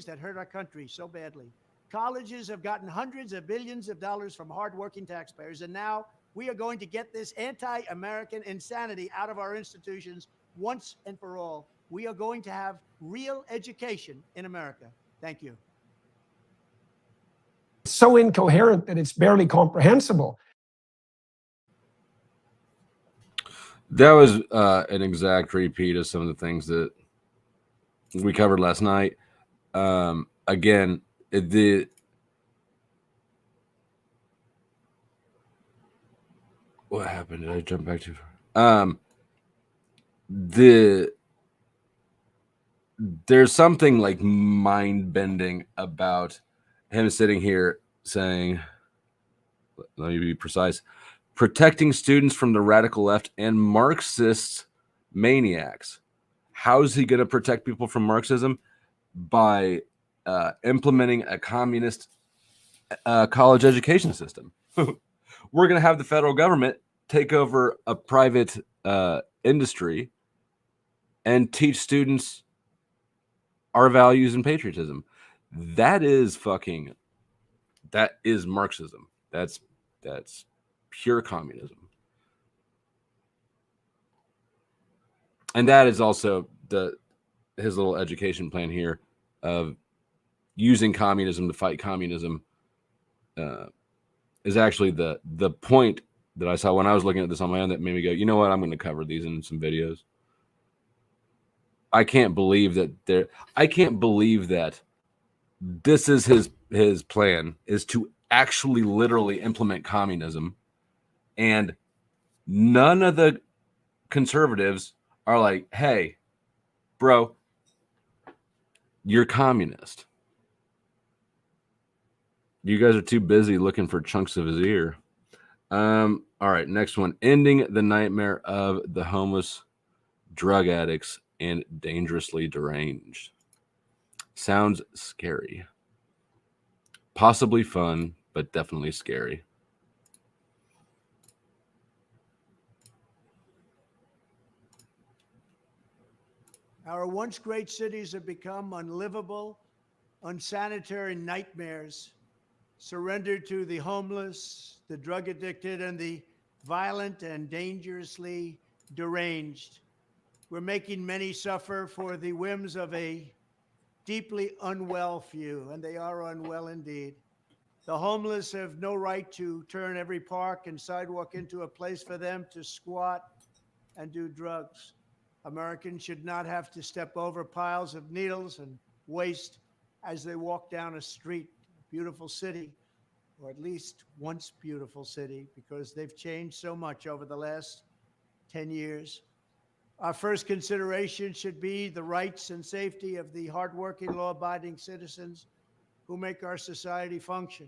that hurt our country so badly. Colleges have gotten hundreds of billions of dollars from hardworking taxpayers, and now we are going to get this anti-American insanity out of our institutions once and for all. We are going to have real education in America. Thank you. So incoherent that it's barely comprehensible. That was an exact repeat of some of the things that we covered last night. Again, what happened? Did I jump back too far? There's something like mind-bending about him sitting here saying, let me be precise, protecting students from the radical left and Marxist maniacs. How's he going to protect people from Marxism? By implementing a communist college education system. We're going to have the federal government take over a private industry and teach students our values and patriotism. That is Marxism. That's pure communism. And that is also his little education plan here of using communism to fight communism is actually the point that I saw when I was looking at this on my own that made me go, you know what, I'm going to cover these in some videos. I can't believe that this is his plan, is to actually literally implement communism, and none of the conservatives are like, hey, bro, you're communist. You guys are too busy looking for chunks of his ear. All right, next one. Ending the nightmare of the homeless, drug addicts, and dangerously deranged. Sounds scary. Possibly fun, but definitely scary. Our once great cities have become unlivable, unsanitary nightmares, surrendered to the homeless, the drug addicted, and the violent and dangerously deranged. We're making many suffer for the whims of a deeply unwell few, and they are unwell indeed. The homeless have no right to turn every park and sidewalk into a place for them to squat and do drugs. Americans should not have to step over piles of needles and waste as they walk down a street, a beautiful city, or at least once beautiful city, because they've changed so much over the last 10 years. Our first consideration should be the rights and safety of the hardworking, law-abiding citizens who make our society function.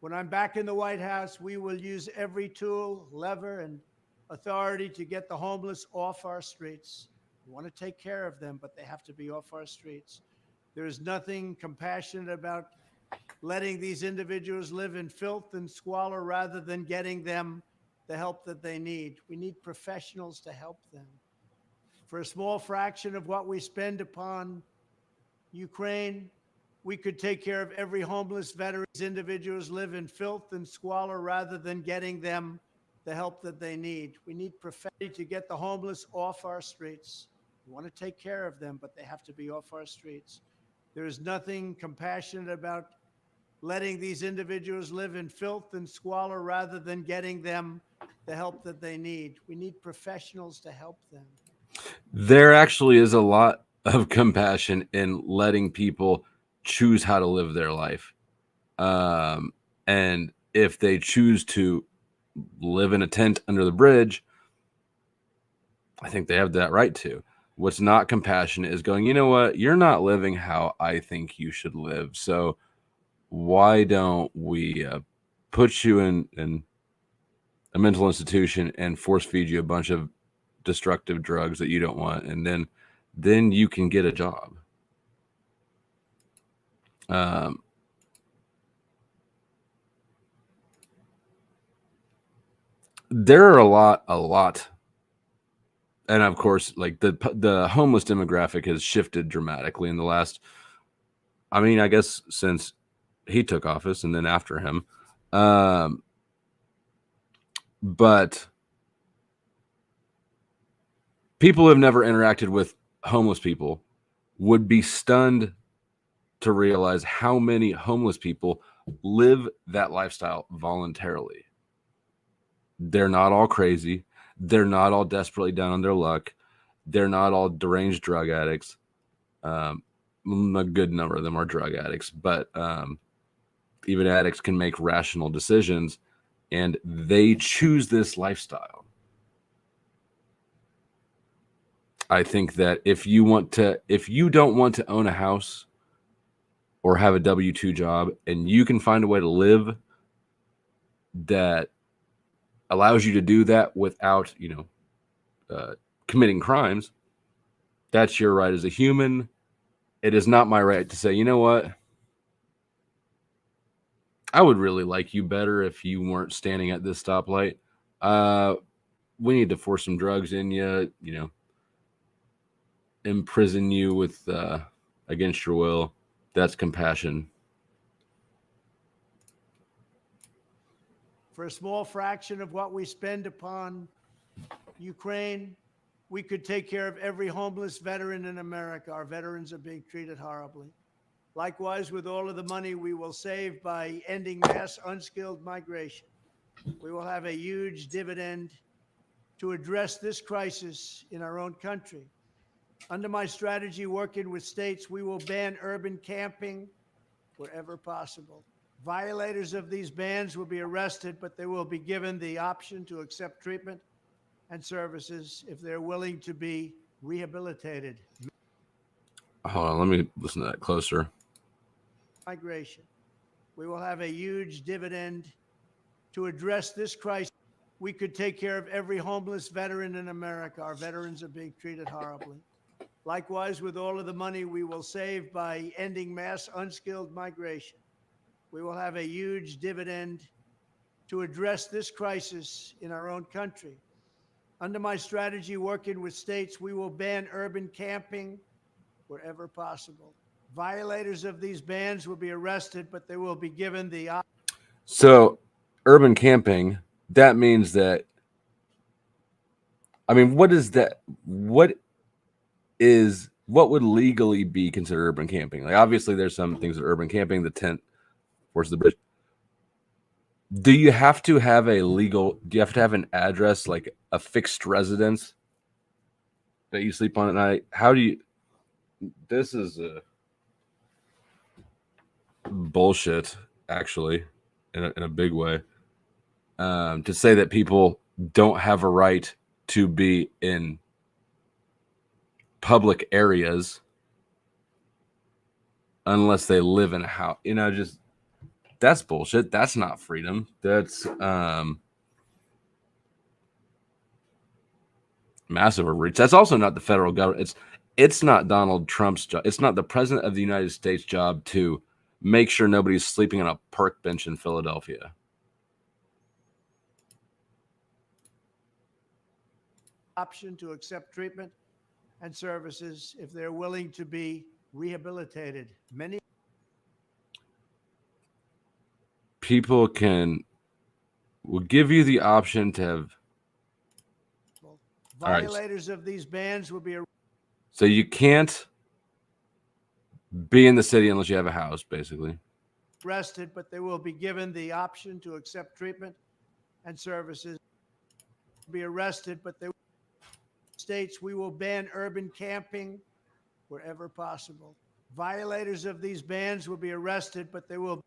When I'm back in the White House, we will use every tool, lever, and authority to get the homeless off our streets. We want to take care of them, but they have to be off our streets. There is nothing compassionate about letting these individuals live in filth and squalor rather than getting them the help that they need. We need professionals to help them. For a small fraction of what we spend upon Ukraine, we could take care of every homeless veteran. These individuals live in filth and squalor rather than getting them the help that they need. We need professionals to get the homeless off our streets. We want to take care of them, but they have to be off our streets. There is nothing compassionate about letting these individuals live in filth and squalor rather than getting them the help that they need. We need professionals to help them. There actually is a lot of compassion in letting people choose how to live their life. And if they choose to live in a tent under the bridge, I think they have that right to. What's not compassionate is going, you know what? You're not living how I think you should live. So why don't we put you in a mental institution and force feed you a bunch of destructive drugs that you don't want, and then you can get a job. There are a lot, and of course, like the homeless demographic has shifted dramatically in the last, I mean, I guess since he took office and then after him, but people who have never interacted with homeless people would be stunned to realize how many homeless people live that lifestyle voluntarily. They're not all crazy. They're not all desperately down on their luck. They're not all deranged drug addicts. A good number of them are drug addicts, but even addicts can make rational decisions, and they choose this lifestyle. I think that if you don't want to own a house or have a W-2 job, and you can find a way to live that allows you to do that without, committing crimes, that's your right as a human. It is not my right to say, you know what? I would really like you better if you weren't standing at this stoplight. We need to force some drugs in you, imprison you with against your will. That's compassion. For a small fraction of what we spend upon Ukraine, we could take care of every homeless veteran in America. Our veterans are being treated horribly. Likewise, with all of the money we will save by ending mass unskilled migration, we will have a huge dividend to address this crisis in our own country. Under my strategy, working with states, we will ban urban camping wherever possible. Violators of these bans will be arrested, but they will be given the option to accept treatment and services if they're willing to be rehabilitated. Hold on, let me listen to that closer. Migration. We will have a huge dividend to address this crisis. We could take care of every homeless veteran in America. Our veterans are being treated horribly. Likewise, with all of the money we will save by ending mass unskilled migration, we will have a huge dividend to address this crisis in our own country. Under my strategy, working with states, we will ban urban camping wherever possible. Violators of these bans will be arrested, but they will be given the option. So, urban camping, that means that, I mean, what is that? What would legally be considered urban camping? Like, obviously, there's some things that are urban camping, the tent, versus the bridge. Do you have to have an address, like a fixed residence that you sleep on at night? This is bullshit, actually, in a big way. To say that people don't have a right to be in public areas unless they live in a house, just that's bullshit. That's not freedom. That's massive overreach. That's also not the federal government. It's not Donald Trump's job. It's not the president of the United States' job to make sure nobody's sleeping on a park bench in Philadelphia. Option to accept treatment and services if they're willing to be rehabilitated. Many people will give you the option to have violators of these bans will be. So you can't be in the city unless you have a house, basically. arrested, but they will be given the option to accept treatment and services. Be arrested, but they states we will ban urban camping wherever possible. Violators of these bans will be arrested, but they will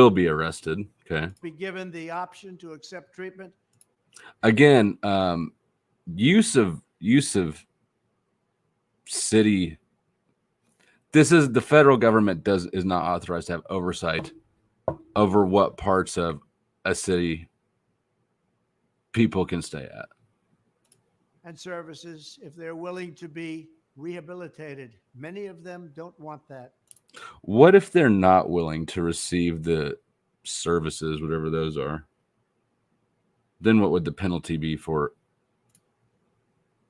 be arrested. Okay. be given the option to accept treatment. Again, use of city. This is the federal government is not authorized to have oversight over what parts of a city people can stay at. And services if they're willing to be rehabilitated. Many of them don't want that. What if they're not willing to receive the services, whatever those are? Then what would the penalty be for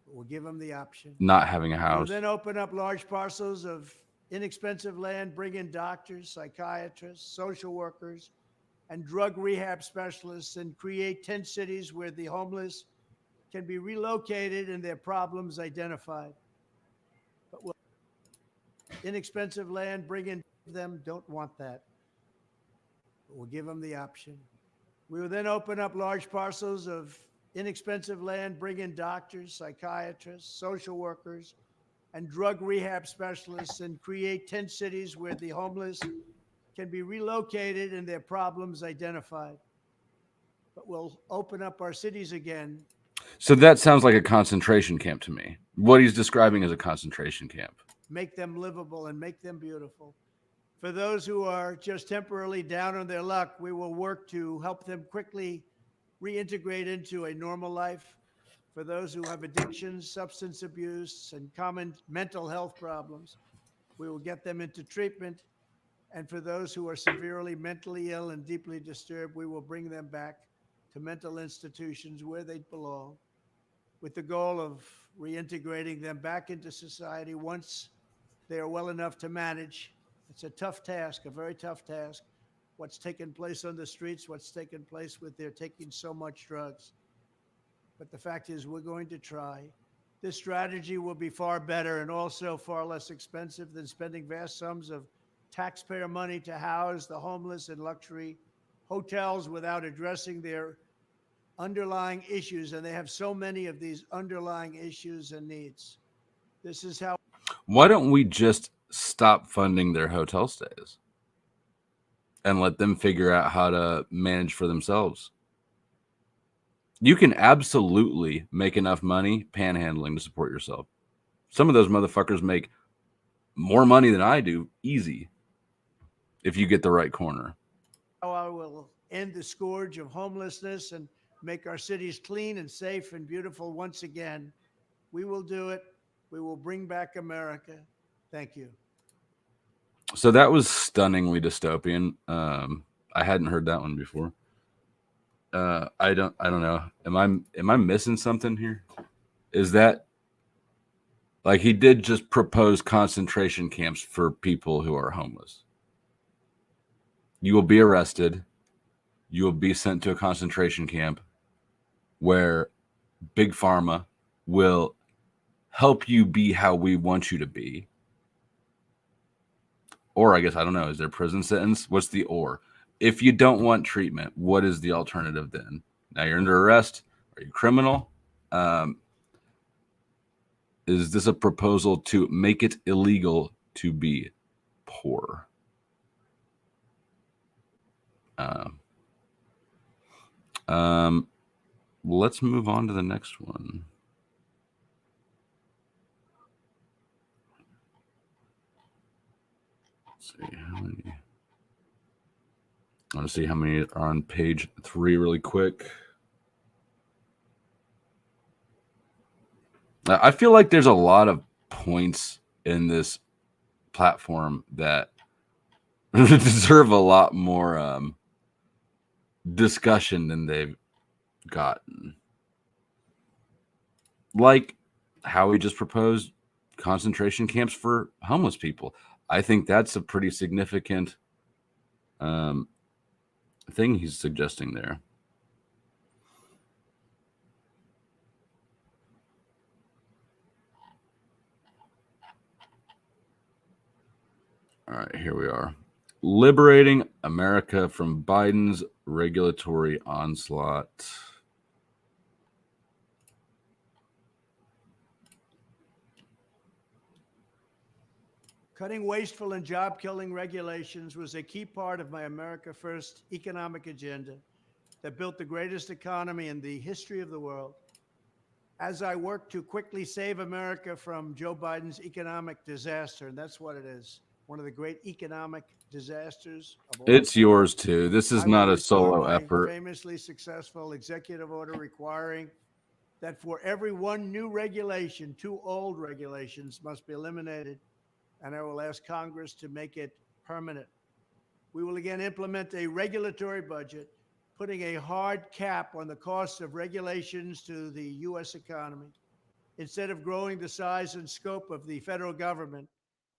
We'll give them the option. not having a We'll house? then open up large parcels of inexpensive land, bring in doctors, psychiatrists, social workers, and drug rehab specialists, and create 10 cities where the homeless can be relocated and their problems identified. But we'll inexpensive land, bring in them, don't want that. But we'll give them the option. We will then open up large parcels of inexpensive land, bring in doctors, psychiatrists, social workers, and drug rehab specialists, and create 10 cities where the homeless can be relocated and their problems identified. But we'll open up our cities again. So that sounds like a concentration camp to me. What he's describing is a concentration camp. Make them livable and make them beautiful. For those who are just temporarily down on their luck, we will work to help them quickly reintegrate into a normal life. For those who have addictions, substance abuse, and common mental health problems, we will get them into treatment. And for those who are severely mentally ill and deeply disturbed, we will bring them back to mental institutions where they belong, with the goal of reintegrating them back into society once they are well enough to manage. It's a tough task, a very tough task. What's taken place on the streets, what's taken place with their taking so much drugs. But the fact is, we're going to try. This strategy will be far better and also far less expensive than spending vast sums of taxpayer money to house the homeless in luxury hotels without addressing their underlying issues. And they have so many of these underlying issues and needs. This is how. Why don't we just stop funding their hotel stays and let them figure out how to manage for themselves? You can absolutely make enough money panhandling to support yourself. Some of those motherfuckers make more money than I do, easy, if you get the right corner. How I will end the scourge of homelessness and make our cities clean and safe and beautiful once again. We will do it. We will bring back America. Thank you. So that was stunningly dystopian. I hadn't heard that one before. I don't know. Am I missing something here? Is that like he did just propose concentration camps for people who are homeless? You will be arrested. You will be sent to a concentration camp where Big Pharma will help you be how we want you to be. Or I guess, I don't know, is there a prison sentence? What's the or? If you don't want treatment, what is the alternative then? Now you're under arrest. Are you criminal? Is this a proposal to make it illegal to be poor? Let's move on to the next one. Let's see how many. I want to see how many are on page 3 really quick. I feel like there's a lot of points in this platform that deserve a lot more discussion than they've gotten. Like how he just proposed concentration camps for homeless people. I think that's a pretty significant thing he's suggesting there. All right, here we are. liberating America from Biden's regulatory onslaught. Cutting wasteful and job-killing regulations was a key part of my America First economic agenda that built the greatest economy in the history of the world. As I work to quickly save America from Joe Biden's economic disaster, and that's what it is, one of the great economic disasters of all It's time. yours too. This is I will not a restore solo my effort. famously successful executive order requiring that for every one new regulation, 2 old regulations must be eliminated, and I will ask Congress to make it permanent. We will again implement a regulatory budget, putting a hard cap on the cost of regulations to the U.S. economy. Instead of growing the size and scope of the federal government,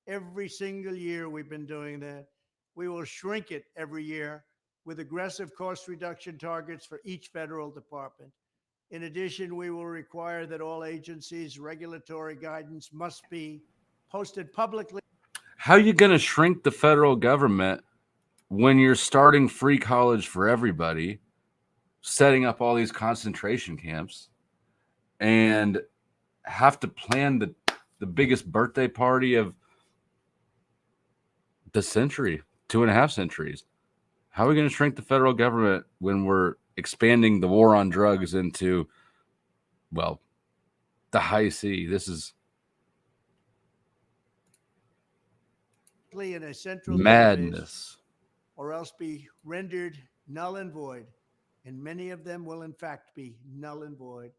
every single year we've been doing that, we will shrink it every year with aggressive cost reduction targets for each federal department. In addition, we will require that all agencies' regulatory guidance must be posted publicly. How are you going to shrink the federal government when you're starting free college for everybody, setting up all these concentration camps, and have to plan the biggest birthday party of the century, 2.5 centuries? How are we going to shrink the federal government when we're expanding the war on drugs into, well, the high C? This is in a central database, madness. or else be rendered null and void. And many of them will, in fact, be null and void.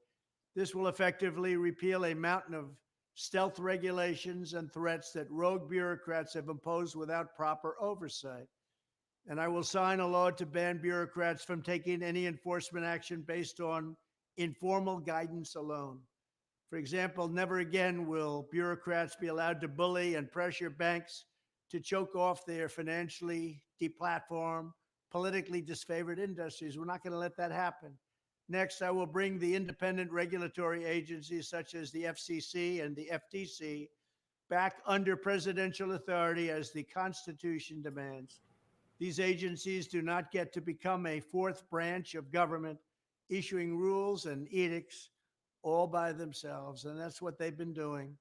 This will effectively repeal a mountain of stealth regulations and threats that rogue bureaucrats have imposed without proper oversight. And I will sign a law to ban bureaucrats from taking any enforcement action based on informal guidance alone. For example, never again will bureaucrats be allowed to bully and pressure banks to choke off their financially deplatformed, politically disfavored industries. We're not going to let that happen. Next, I will bring the independent regulatory agencies such as the FCC and the FTC back under presidential authority as the Constitution demands. These agencies do not get to become a fourth branch of government, issuing rules and edicts all by themselves, and that's what they've been doing.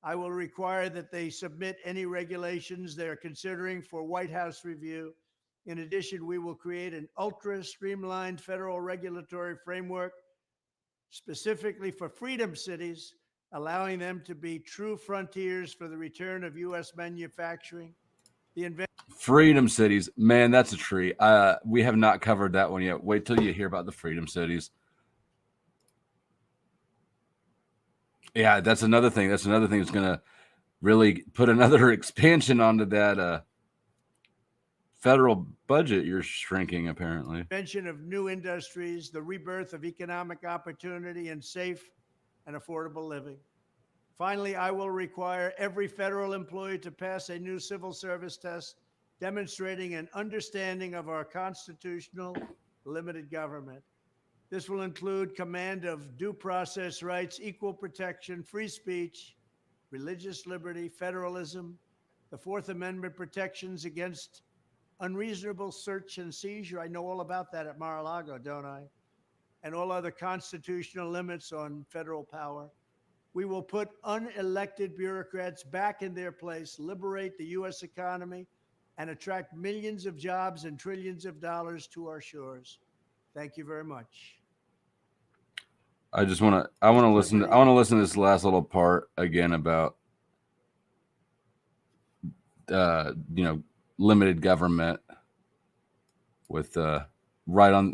I will require that they submit any regulations they're considering for White House review. In addition, we will create an ultra-streamlined federal regulatory framework specifically for freedom cities, allowing them to be true frontiers for the return of U.S. manufacturing. Freedom cities, man, that's a tree. We have not covered that one yet. Wait till you hear about the freedom cities. Yeah, that's another thing. That's going to really put another expansion onto that federal budget you're shrinking, apparently. Invention of new industries, the rebirth of economic opportunity, and safe and affordable living. Finally, I will require every federal employee to pass a new civil service test demonstrating an understanding of our constitutional limited government. This will include command of due process rights, equal protection, free speech, religious liberty, federalism, the Fourth Amendment protections against unreasonable search and seizure. I know all about that at Mar-a-Lago, don't I? And all other constitutional limits on federal power. We will put unelected bureaucrats back in their place, liberate the U.S. economy, and attract millions of jobs and trillions of dollars to our shores. Thank you very much. I want to listen to this last little part again about limited government, with right on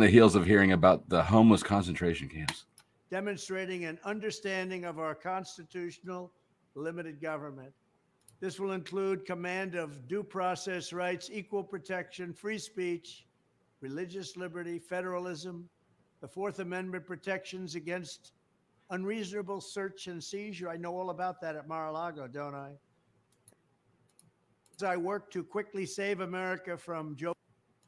the heels of hearing about the homeless concentration camps. Demonstrating an understanding of our constitutional limited government. This will include command of due process rights, equal protection, free speech, religious liberty, federalism, the Fourth Amendment protections against unreasonable search and seizure. I know all about that at Mar-a-Lago, don't I? As I work to quickly save America from Joe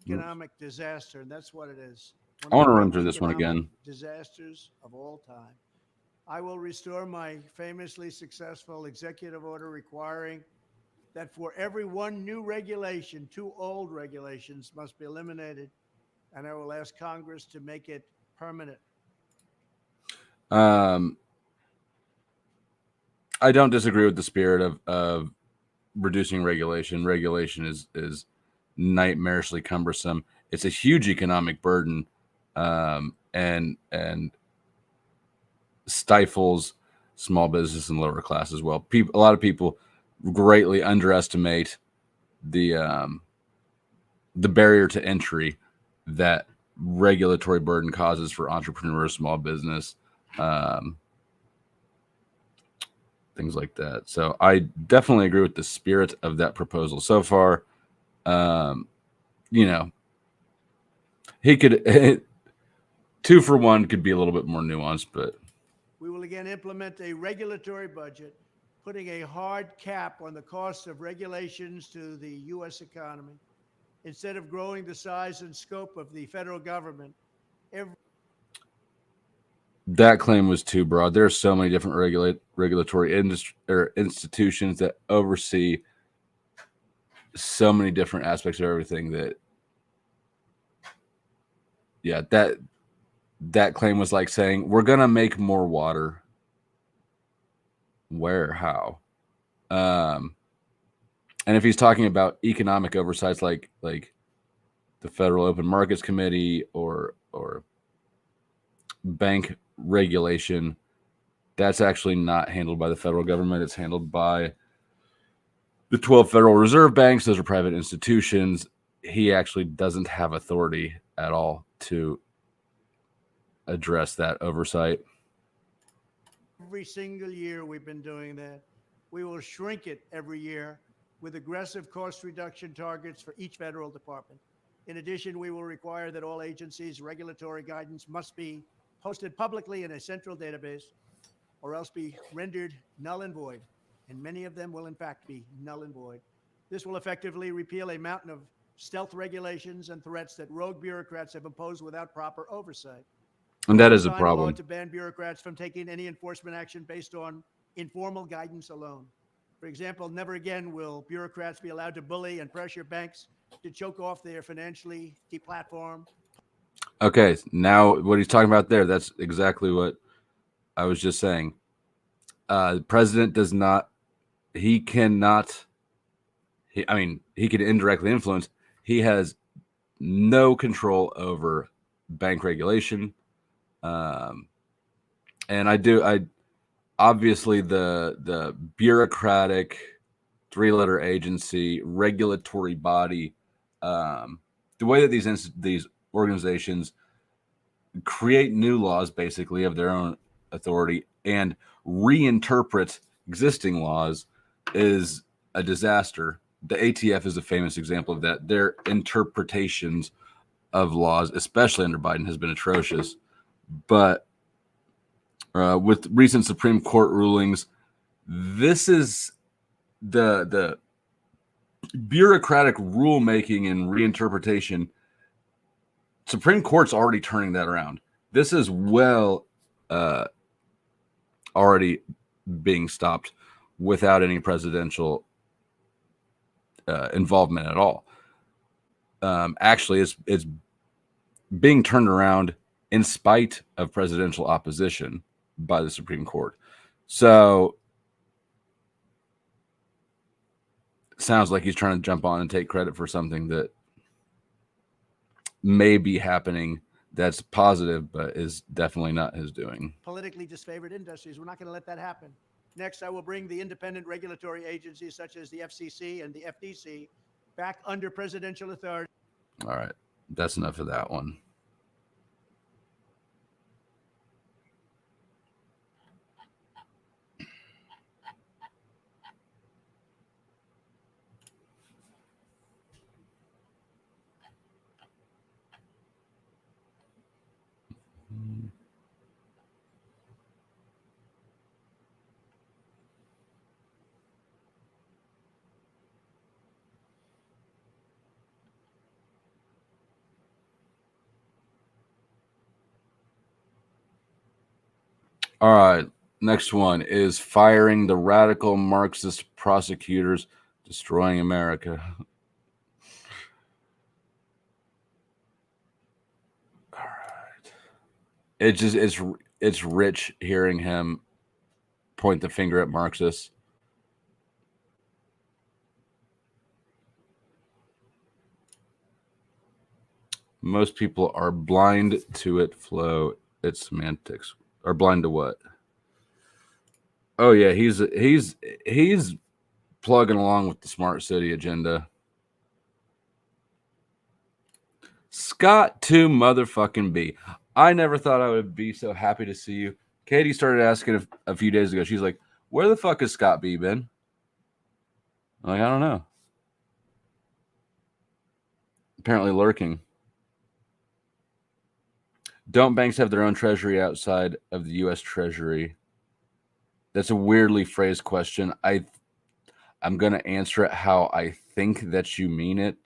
economic disaster, and that's what it is. I want to run through this one again. Disasters of all time. I will restore my famously successful executive order requiring that for every one new regulation, 2 old regulations must be eliminated, and I will ask Congress to make it permanent. I don't disagree with the spirit of reducing regulation. Regulation is nightmarishly cumbersome. It's a huge economic burden, and stifles small business and lower class as well. A lot of people greatly underestimate the barrier to entry that regulatory burden causes for entrepreneurs, small business, things like that. So I definitely agree with the spirit of that proposal so far. He could 2 for 1 could be a little bit more nuanced, but We will again implement a regulatory budget, putting a hard cap on the cost of regulations to the U.S. economy. Instead of growing the size and scope of the federal government, that claim was too broad. There are so many different regulatory institutions that oversee so many different aspects of everything that, yeah, that claim was like saying, we're going to make more water. Where? How? And if he's talking about economic oversights like the Federal Open Markets Committee or bank regulation, that's actually not handled by the federal government. It's handled by the 12 Federal Reserve banks. Those are private institutions. He actually doesn't have authority at all to address that oversight. every single year we've been doing that. We will shrink it every year with aggressive cost reduction targets for each federal department. In addition, we will require that all agencies' regulatory guidance must be posted publicly in a central database or else be rendered null and void. And many of them will in fact be null and void. This will effectively repeal a mountain of stealth regulations and threats that rogue bureaucrats have imposed without proper oversight. And that is a Sign problem. law to ban bureaucrats from taking any enforcement action based on informal guidance alone. For example, never again will bureaucrats be allowed to bully and pressure banks to choke off their financially deplatformed. Okay, now what he's talking about there, that's exactly what I was just saying. The president does not, he cannot, he can indirectly influence. He has no control over bank regulation. And obviously the bureaucratic 3-letter agency regulatory body, the way that these organizations create new laws basically of their own authority and reinterpret existing laws is a disaster. The ATF is a famous example of that. Their interpretations of laws, especially under Biden, has been atrocious. But with recent Supreme Court rulings, this is the bureaucratic rulemaking and reinterpretation. Supreme Court's already turning that around. This is already being stopped without any presidential involvement at all. Actually, it's being turned around in spite of presidential opposition by the Supreme Court. So sounds like he's trying to jump on and take credit for something that may be happening that's positive, but is definitely not his doing. Politically disfavored industries. We're not going to let that happen. Next, I will bring the independent regulatory agencies such as the FCC and the FTC back under presidential authority. All right, that's enough of that one. All right, next one is firing the radical Marxist prosecutors Destroying America. All right. It's rich hearing him point the finger at Marxists. Most people are blind to it flow. Its semantics. Are blind to what? Oh yeah, he's plugging along with the smart city agenda. Scott to motherfucking B. I never thought I would be so happy to see you. Katie started asking a few days ago. She's like, "Where the fuck has Scott B been?" I'm like, I don't know. Apparently lurking. Don't banks have their own treasury outside of the U.S. Treasury? That's a weirdly phrased question. I'm going to answer it how I think that you mean it.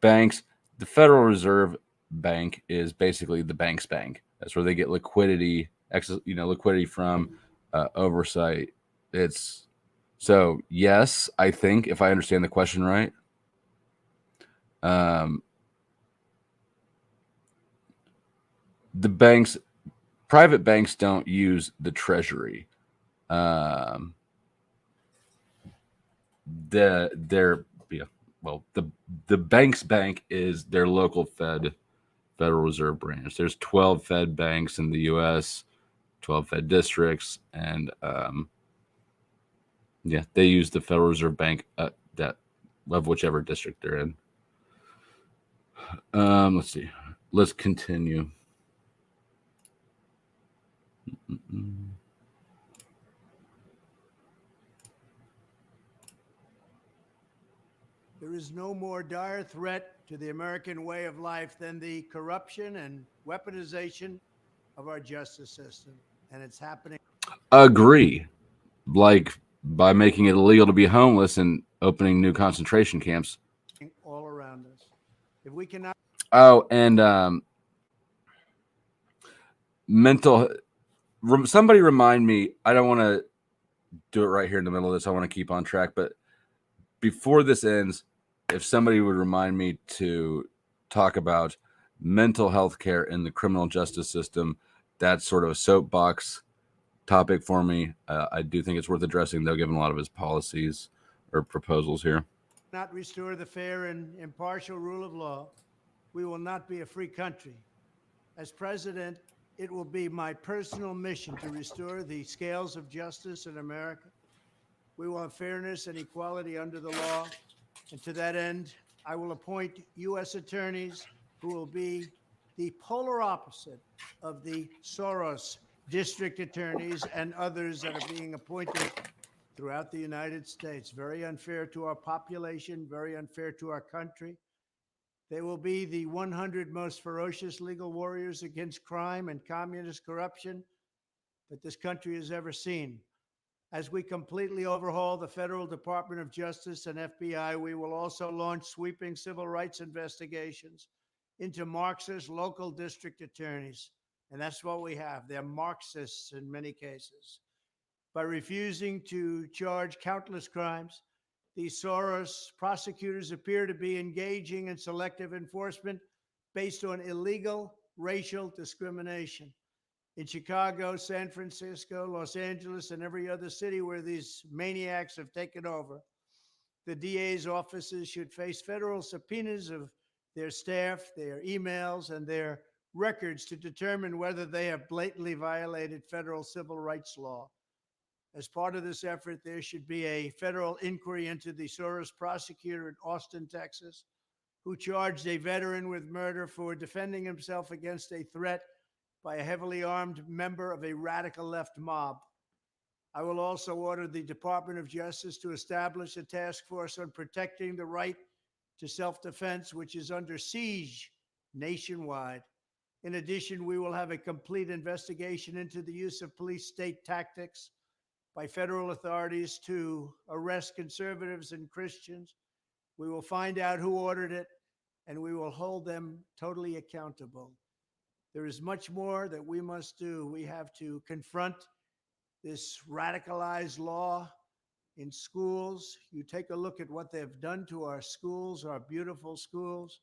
Banks, the Federal Reserve Bank is basically the bank's bank. That's where they get liquidity, liquidity from, oversight. It's so yes, I think if I understand the question right, the banks, private banks don't use the Treasury. The bank's bank is their local Federal Reserve branch. There's 12 Fed banks in the U.S., 12 Fed districts, and they use the Federal Reserve Bank that of whichever district they're in. Let's see. Let's continue. There is no more dire threat to the American way of life than the corruption and weaponization of our justice system. And it's happening. Agree. Like by making it illegal to be homeless and opening new concentration camps. All around us. If we cannot. Oh, and mental. Somebody remind me. I don't want to do it right here in the middle of this. I want to keep on track. But before this ends, if somebody would remind me to talk about mental health care in the criminal justice system, that's sort of a soapbox topic for me. I do think it's worth addressing, though, given a lot of his policies or proposals here. Not restore the fair and impartial rule of law, we will not be a free country. As president, it will be my personal mission to restore the scales of justice in America. We want fairness and equality under the law. And to that end, I will appoint U.S. attorneys who will be the polar opposite of the Soros district attorneys and others that are being appointed throughout the United States. Very unfair to our population, very unfair to our country. They will be the 100 most ferocious legal warriors against crime and communist corruption that this country has ever seen. As we completely overhaul the Federal Department of Justice and FBI, we will also launch sweeping civil rights investigations into Marxist local district attorneys. And that's what we have. They're Marxists in many cases. By refusing to charge countless crimes, these Soros prosecutors appear to be engaging in selective enforcement based on illegal racial discrimination. In Chicago, San Francisco, Los Angeles, and every other city where these maniacs have taken over, the DA's offices should face federal subpoenas of their staff, their emails, and their records to determine whether they have blatantly violated federal civil rights law. As part of this effort, there should be a federal inquiry into the Soros prosecutor in Austin, Texas, who charged a veteran with murder for defending himself against a threat by a heavily armed member of a radical left mob. I will also order the Department of Justice to establish a task force on protecting the right to self-defense, which is under siege nationwide. In addition, we will have a complete investigation into the use of police state tactics by federal authorities to arrest conservatives and Christians. We will find out who ordered it, and we will hold them totally accountable. There is much more that we must do. We have to confront this radicalized law in schools. You take a look at what they've done to our schools, our beautiful schools.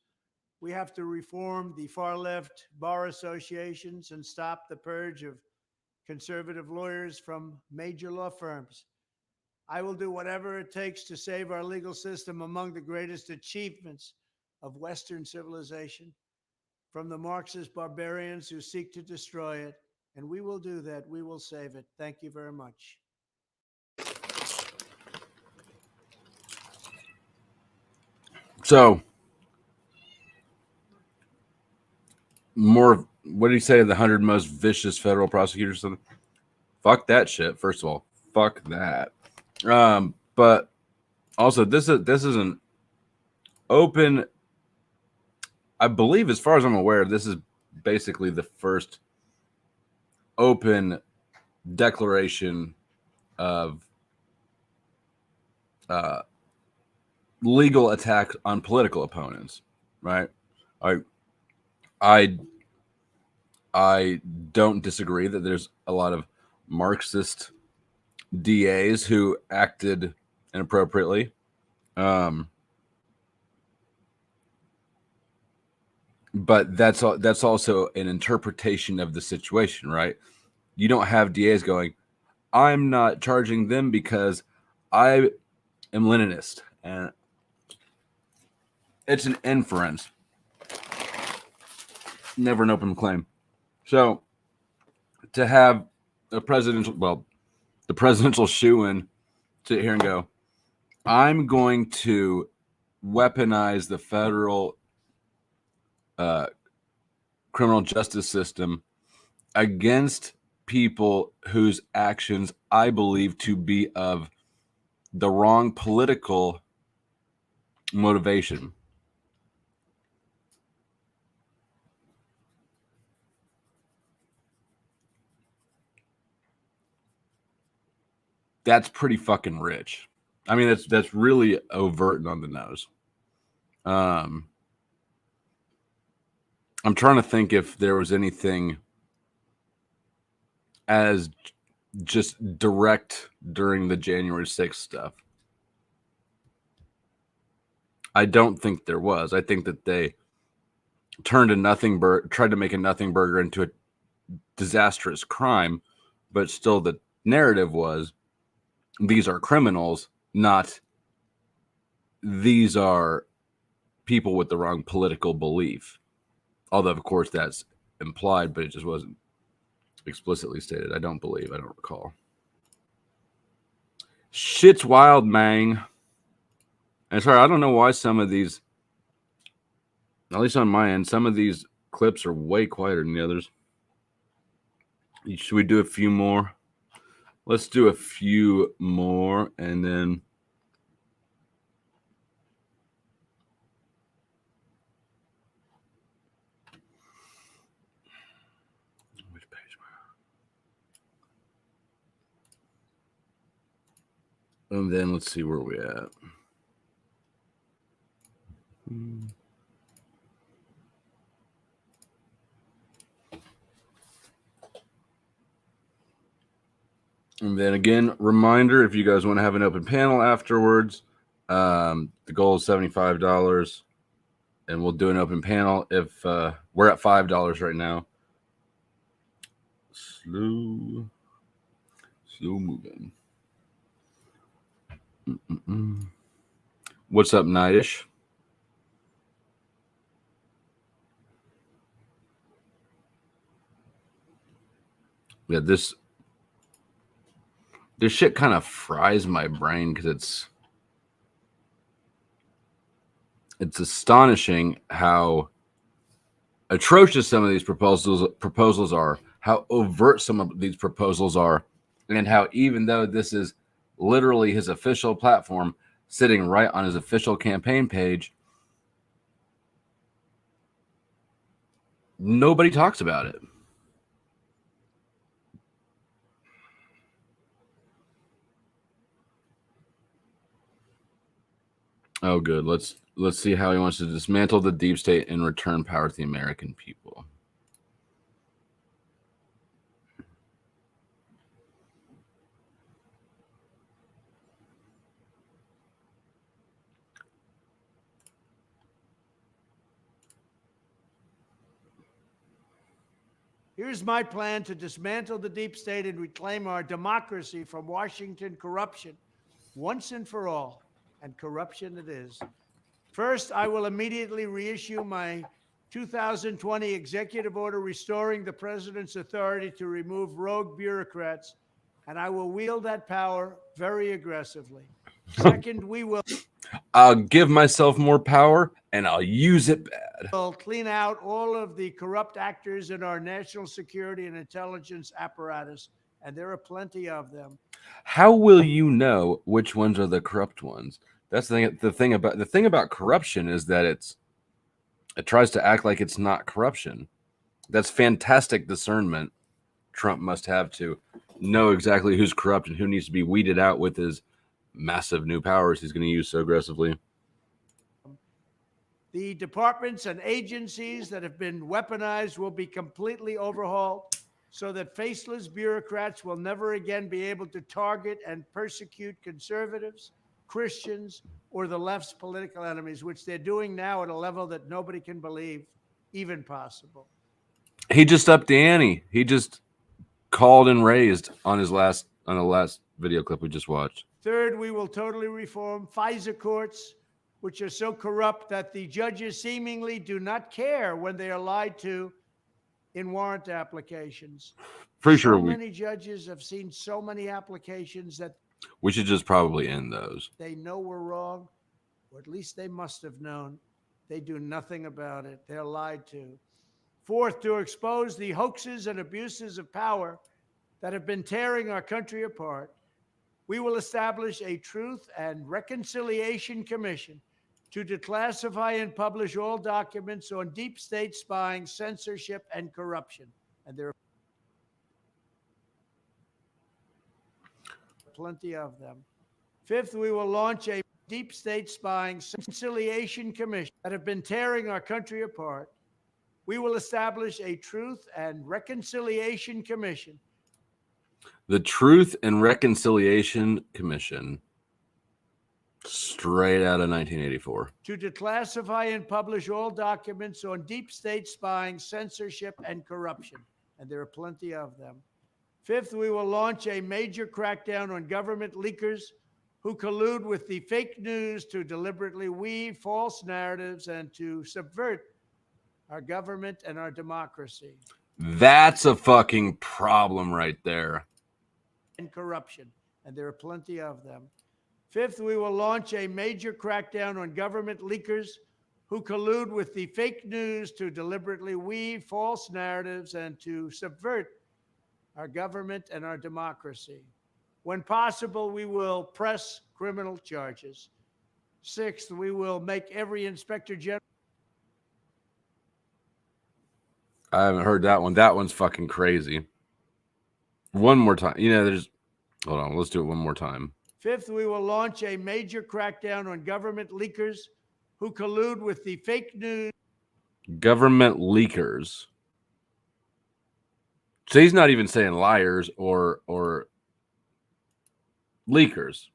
We have to reform the far left bar associations and stop the purge of conservative lawyers from major law firms. I will do whatever it takes to save our legal system, among the greatest achievements of Western civilization, from the Marxist barbarians who seek to destroy it. And we will do that. We will save it. Thank you very much. So, more, what did he say? The 100 most vicious federal prosecutors? Something? Fuck that shit. First of all, fuck that. But also, this is an open. I believe, as far as I'm aware, this is basically the first open declaration of legal attack on political opponents, right? I don't disagree that there's a lot of Marxist DAs who acted inappropriately. But that's also an interpretation of the situation, right? You don't have DAs going, I'm not charging them because I am Leninist. And it's an inference, never an open claim. So to have the presidential shoo-in sit here and go, I'm going to weaponize the federal criminal justice system against people whose actions I believe to be of the wrong political motivation. That's pretty fucking rich. I mean, that's really overt and on the nose. I'm trying to think if there was anything as just direct during the January 6th stuff. I don't think there was. I think that they turned tried to make a nothing burger into a disastrous crime, but still the narrative was these are criminals, not these are people with the wrong political belief. Although, of course, that's implied, but it just wasn't explicitly stated. I don't recall. Shit's wild, man. And sorry, I don't know why some of these, at least on my end, some of these clips are way quieter than the others. Should we do a few more? Let's do a few more, and then which page am I on? And then let's see where we're at. And then again, reminder, if you guys want to have an open panel afterwards, the goal is $75, and we'll do an open panel. If we're at $5 right now. Slow moving. What's up, Nightish? Yeah, this shit kind of fries my brain because it's astonishing how atrocious some of these proposals are, how overt some of these proposals are, and how even though this is literally his official platform sitting right on his official campaign page, nobody talks about it. Oh, good. Let's see how he wants to dismantle the deep state and return power to the American people. Here's my plan to dismantle the deep state and reclaim our democracy from Washington corruption once and for all. And corruption it is. First, I will immediately reissue my 2020 executive order restoring the president's authority to remove rogue bureaucrats, and I will wield that power very aggressively. Second, we will I'll give myself more power and I'll use it bad. clean out all of the corrupt actors in our national security and intelligence apparatus, and there are plenty of them. How will you know which ones are the corrupt ones? That's the thing about corruption is that it tries to act like it's not corruption. That's fantastic discernment Trump must have to know exactly who's corrupt and who needs to be weeded out with his massive new powers he's going to use so aggressively. The departments and agencies that have been weaponized will be completely overhauled so that faceless bureaucrats will never again be able to target and persecute conservatives, Christians, or the left's political enemies, which they're doing now at a level that nobody can believe even possible. He just upped the ante. He just called and raised on the last video clip we just watched. Third, we will totally reform FISA courts, which are so corrupt that the judges seemingly do not care when they are lied to in warrant applications. Pretty sure many judges have seen so many applications that we should just probably end those. they know were wrong, or at least they must have known. They do nothing about it. They're lied to. Fourth, to expose the hoaxes and abuses of power that have been tearing our country apart, we will establish a Truth and Reconciliation Commission to declassify and publish all documents on deep state spying, censorship, and corruption. And there are plenty of them. Fifth, we will launch a deep state spying reconciliation commission that have been tearing our country apart. We will establish a Truth and Reconciliation Commission. The Truth and Reconciliation Commission, straight out of 1984. To declassify and publish all documents on deep state spying, censorship, and corruption. And there are plenty of them. Fifth, we will launch a major crackdown on government leakers who collude with the fake news to deliberately weave false narratives and to subvert our government and our democracy. That's a fucking problem right there. And corruption. And there are plenty of them. Fifth, we will launch a major crackdown on government leakers who collude with the fake news to deliberately weave false narratives and to subvert our government and our democracy. When possible, we will press criminal charges. Sixth, we will make every inspector general. I haven't heard that one. That one's fucking crazy. One more time. Hold on. Let's do it one more time. Fifth, we will launch a major crackdown on government leakers who collude with the fake news. Government leakers. So he's not even saying liars or leakers.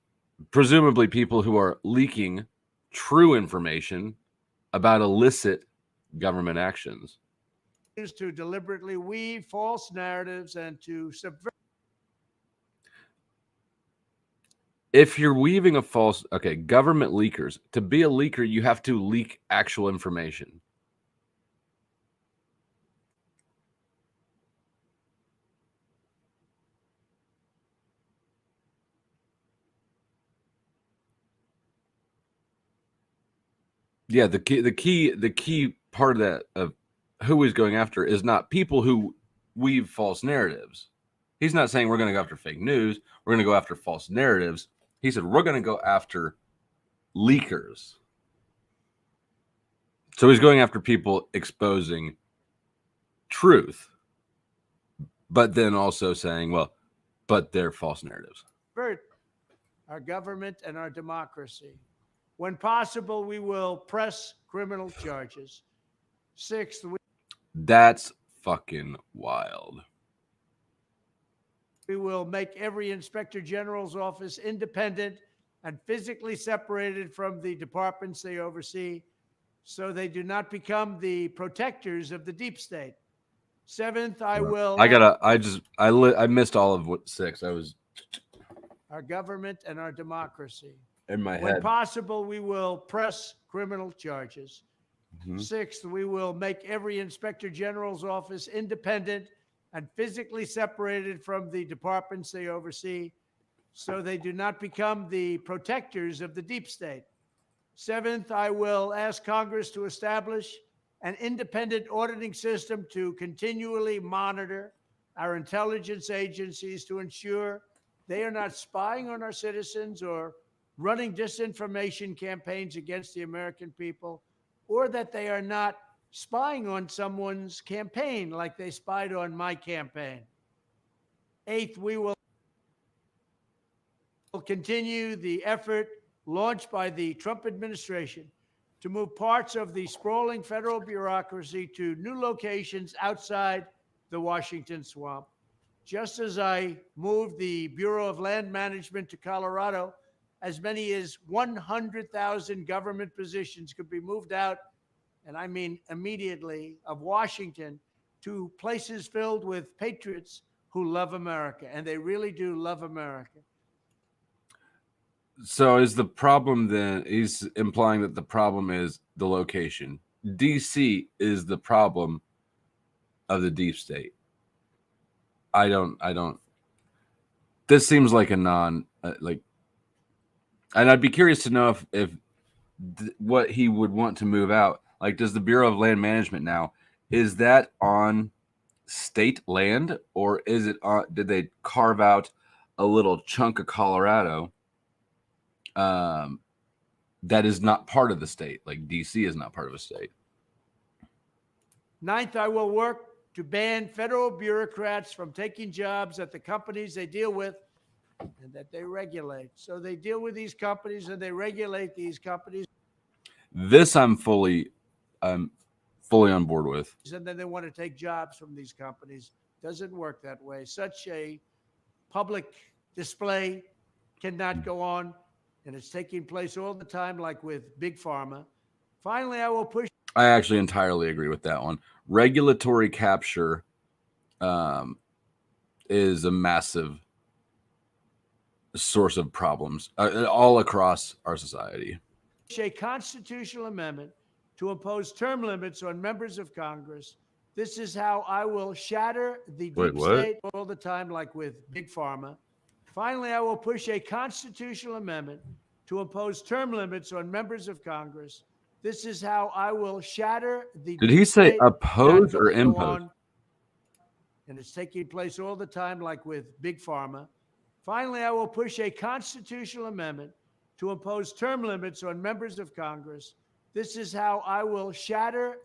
Presumably people who are leaking true information about illicit government actions. To deliberately weave false narratives and to subvert. If you're weaving a false, government leakers, to be a leaker, you have to leak actual information. Yeah, the key part of that, of who he's going after, is not people who weave false narratives. He's not saying we're going to go after fake news. We're going to go after false narratives. He said we're going to go after leakers. So he's going after people exposing truth, but then also saying, well, but they're false narratives. Our government and our democracy. When possible, we will press criminal charges. Sixth, that's fucking wild. We will make every inspector general's office independent and physically separated from the departments they oversee so they do not become the protectors of the deep state. Seventh, I will I missed all of what 6. I was our government and our democracy. in my When head. possible, we will press criminal charges. Mhm. Sixth, we will make every inspector general's office independent and physically separated from the departments they oversee so they do not become the protectors of the deep state. Seventh, I will ask Congress to establish an independent auditing system to continually monitor our intelligence agencies to ensure they are not spying on our citizens or running disinformation campaigns against the American people, or that they are not spying on someone's campaign like they spied on my campaign. Eighth, we will continue the effort launched by the Trump administration to move parts of the sprawling federal bureaucracy to new locations outside the Washington swamp. Just as I moved the Bureau of Land Management to Colorado, as many as 100,000 government positions could be moved out, and I mean immediately, of Washington to places filled with patriots who love America, and they really do love America. So is the problem then, he's implying that the problem is the location. DC is the problem of the deep state. I don't, this seems like a and I'd be curious to know if what he would want to move out. Like, does the Bureau of Land Management now, is that on state land, or is it on, did they carve out a little chunk of Colorado that is not part of the state? Like DC is not part of a state. Ninth, I will work to ban federal bureaucrats from taking jobs at the companies they deal with and that they regulate. So they deal with these companies and they regulate these companies. This I'm fully on board with. And then they want to take jobs from these companies. Doesn't work that way. Such a public display cannot go on, and it's taking place all the time, like with Big Pharma. Finally, I will push. I actually entirely agree with that one. Regulatory capture is a massive source of problems all across our society. A constitutional amendment to impose term limits on members of Congress. This is how I will shatter the deep state all the time, like with Big Pharma. Finally, I will push a constitutional amendment to impose term limits on members of Congress. This is how I will shatter the. Did he say oppose or impose? And it's taking place all the time, like with Big Pharma. Finally, I will push a constitutional amendment to impose term limits on members of Congress. This is how I will shatter.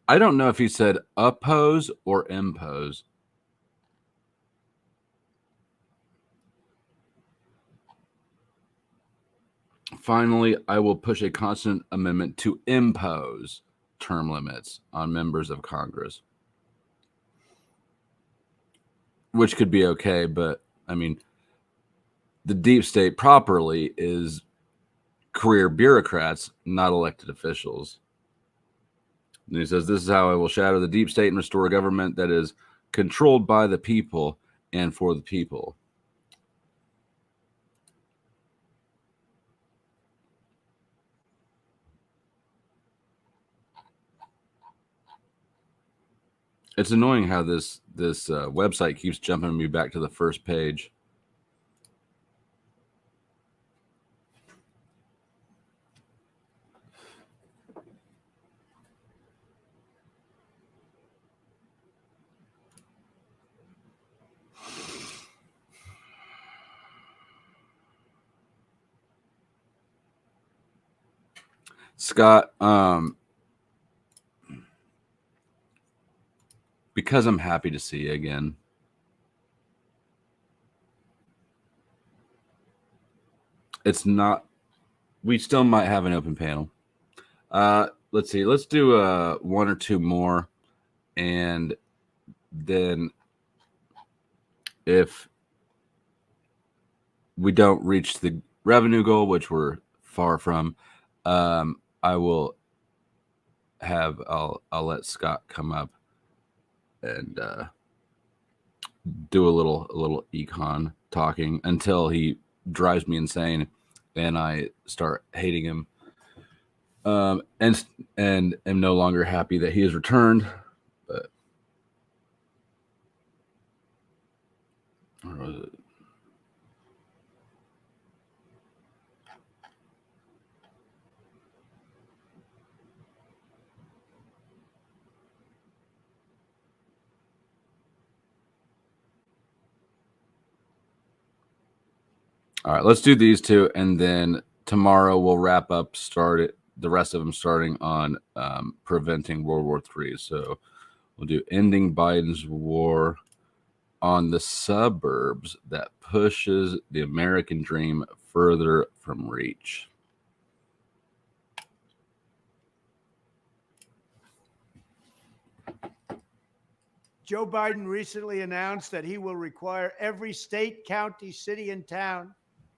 I don't know if he said oppose or impose. Finally, I will push a constant amendment to impose term limits on members of Congress. Which could be okay, but I mean, the deep state properly is career bureaucrats, not elected officials. And he says, this is how I will shatter the deep state and restore a government that is controlled by the people and for the people. It's annoying how this website keeps jumping me back to the first page. Scott, because I'm happy to see you again. It's not, we still might have an open panel. Let's see, let's do one or two more. And then if we don't reach the revenue goal, which we're far from, I will have, I'll let Scott come up and do a little econ talking until he drives me insane, and I start hating him. And am no longer happy that he has returned. But where was it? All right, let's do these two, and then tomorrow we'll wrap up. The rest of them starting on preventing World War III. So we'll do ending Biden's war on the suburbs that pushes the American dream further from reach. Joe Biden recently announced that he will require every state, county, city, and town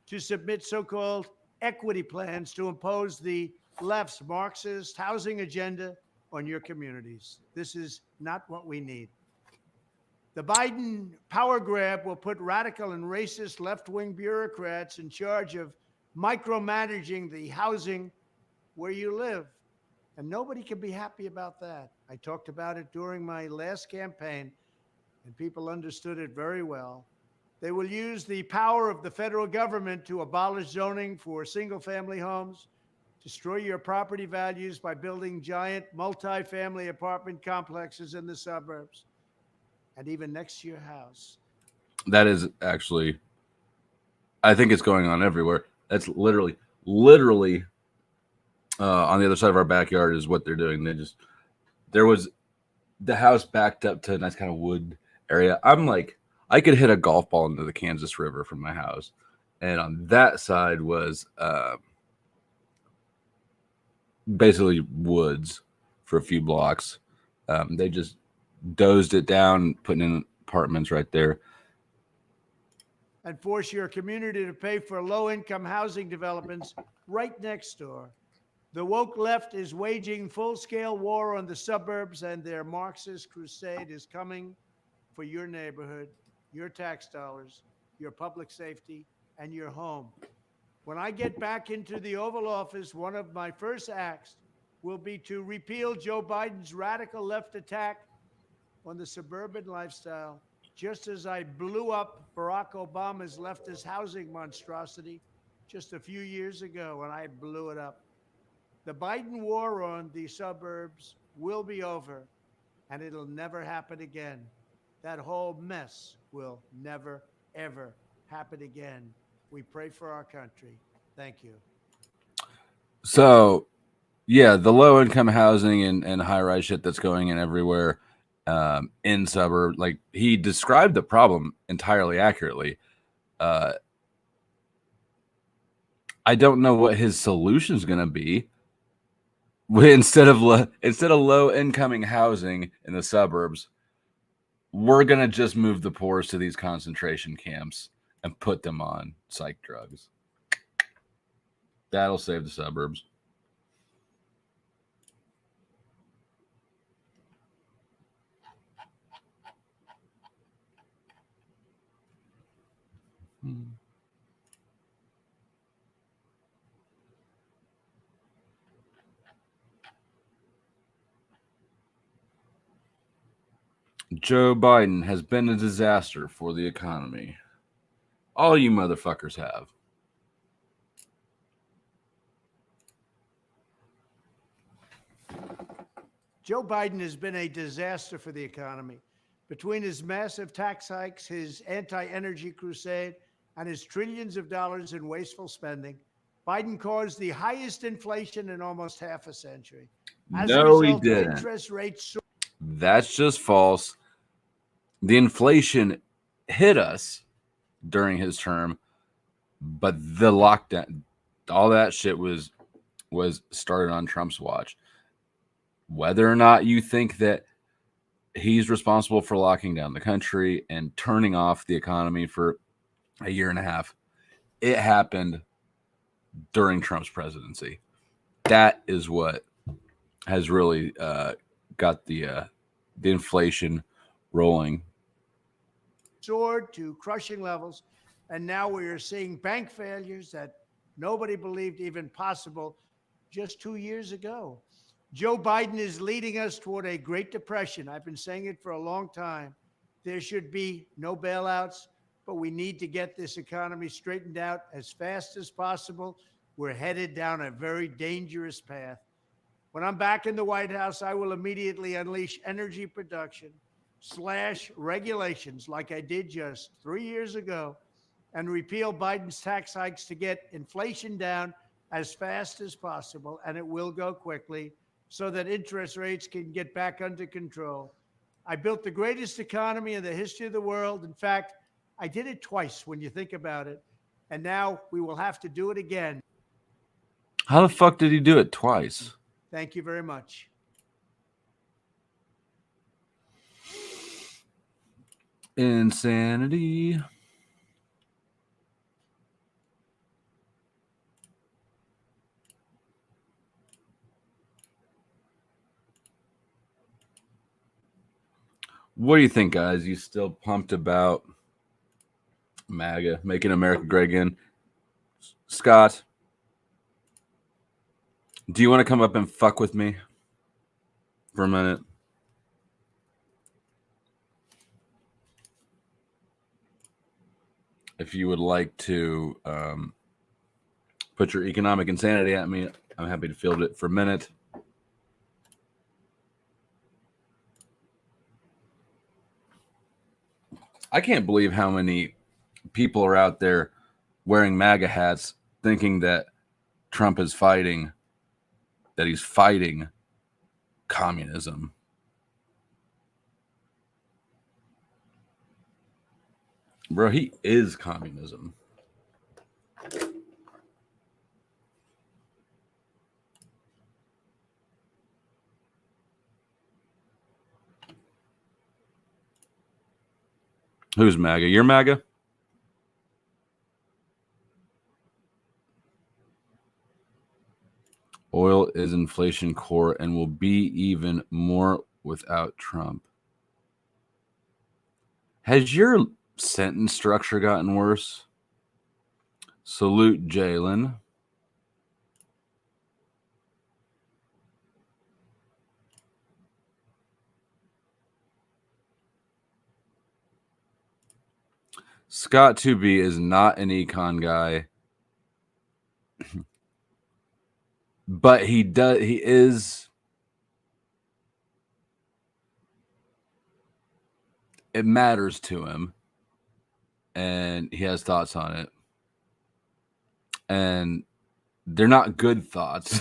to submit so-called equity plans to impose the left's Marxist housing agenda on your communities. This is not what we need. The Biden power grab will put radical and racist left-wing bureaucrats in charge of micromanaging the housing where you live. And nobody can be happy about that. I talked about it during my last campaign, and people understood it very well. They will use the power of the federal government to abolish zoning for single-family homes, destroy your property values by building giant multi-family apartment complexes in the suburbs, and even next to your house. That is actually, I think it's going on everywhere. That's literally on the other side of our backyard is what they're doing. There was the house backed up to a nice kind of wood area. I'm like, I could hit a golf ball into the Kansas River from my house. And on that side was basically woods for a few blocks. They just dozed it down, putting in apartments right there. And force your community to pay for low-income housing developments right next door. The woke left is waging full-scale war on the suburbs, and their Marxist crusade is coming for your neighborhood, your tax dollars, your public safety, and your home. When I get back into the Oval Office, one of my first acts will be to repeal Joe Biden's radical left attack on the suburban lifestyle, just as I blew up Barack Obama's leftist housing monstrosity just a few years ago when I blew it up. The Biden war on the suburbs will be over, and it'll never happen again. That whole mess will never, ever happen again. We pray for our country. Thank you. So, yeah, the low-income housing and high-rise shit that's going in everywhere in suburb, like he described the problem entirely accurately. I don't know what his solution is going to be. Instead of low incoming housing in the suburbs, we're gonna just move the poorest to these concentration camps and put them on psych drugs. That'll save the suburbs. Joe Biden has been a disaster for the economy. All you motherfuckers have. Joe Biden has been a disaster for the economy. Between his massive tax hikes, his anti-energy crusade, and his trillions of dollars in wasteful spending, Biden caused the highest inflation in almost half a century. As a No, he result, didn't. interest rates. That's just false. The inflation hit us during his term, but the lockdown, all that shit was started on Trump's watch. Whether or not you think that he's responsible for locking down the country and turning off the economy for a year and a half, it happened during Trump's presidency. That is what has really got the inflation rolling. Soared to crushing levels, and now we are seeing bank failures that nobody believed even possible just 2 years ago. Joe Biden is leading us toward a Great Depression. I've been saying it for a long time. There should be no bailouts, but we need to get this economy straightened out as fast as possible. We're headed down a very dangerous path. When I'm back in the White House, I will immediately unleash energy production, slash regulations like I did just 3 years ago, and repeal Biden's tax hikes to get inflation down as fast as possible, and it will go quickly, so that interest rates can get back under control. I built the greatest economy in the history of the world. In fact, I did it twice when you think about it, and now we will have to do it again. How the fuck did he do it twice? Thank you very much. Insanity. What do you think, guys? You still pumped about MAGA, making America great again? Scott, do you want to come up and fuck with me for a minute? If you would like to put your economic insanity at me, I'm happy to field it for a minute. I can't believe how many people are out there wearing MAGA hats thinking that Trump is fighting, that he's fighting communism. Bro, he is communism. Who's MAGA? You're MAGA? Oil is inflation core and will be even more without Trump. Has your sentence structure gotten worse? Salute, Jalen. Scott 2B is not an econ guy, but he is. It matters to him, and he has thoughts on it, and they're not good thoughts.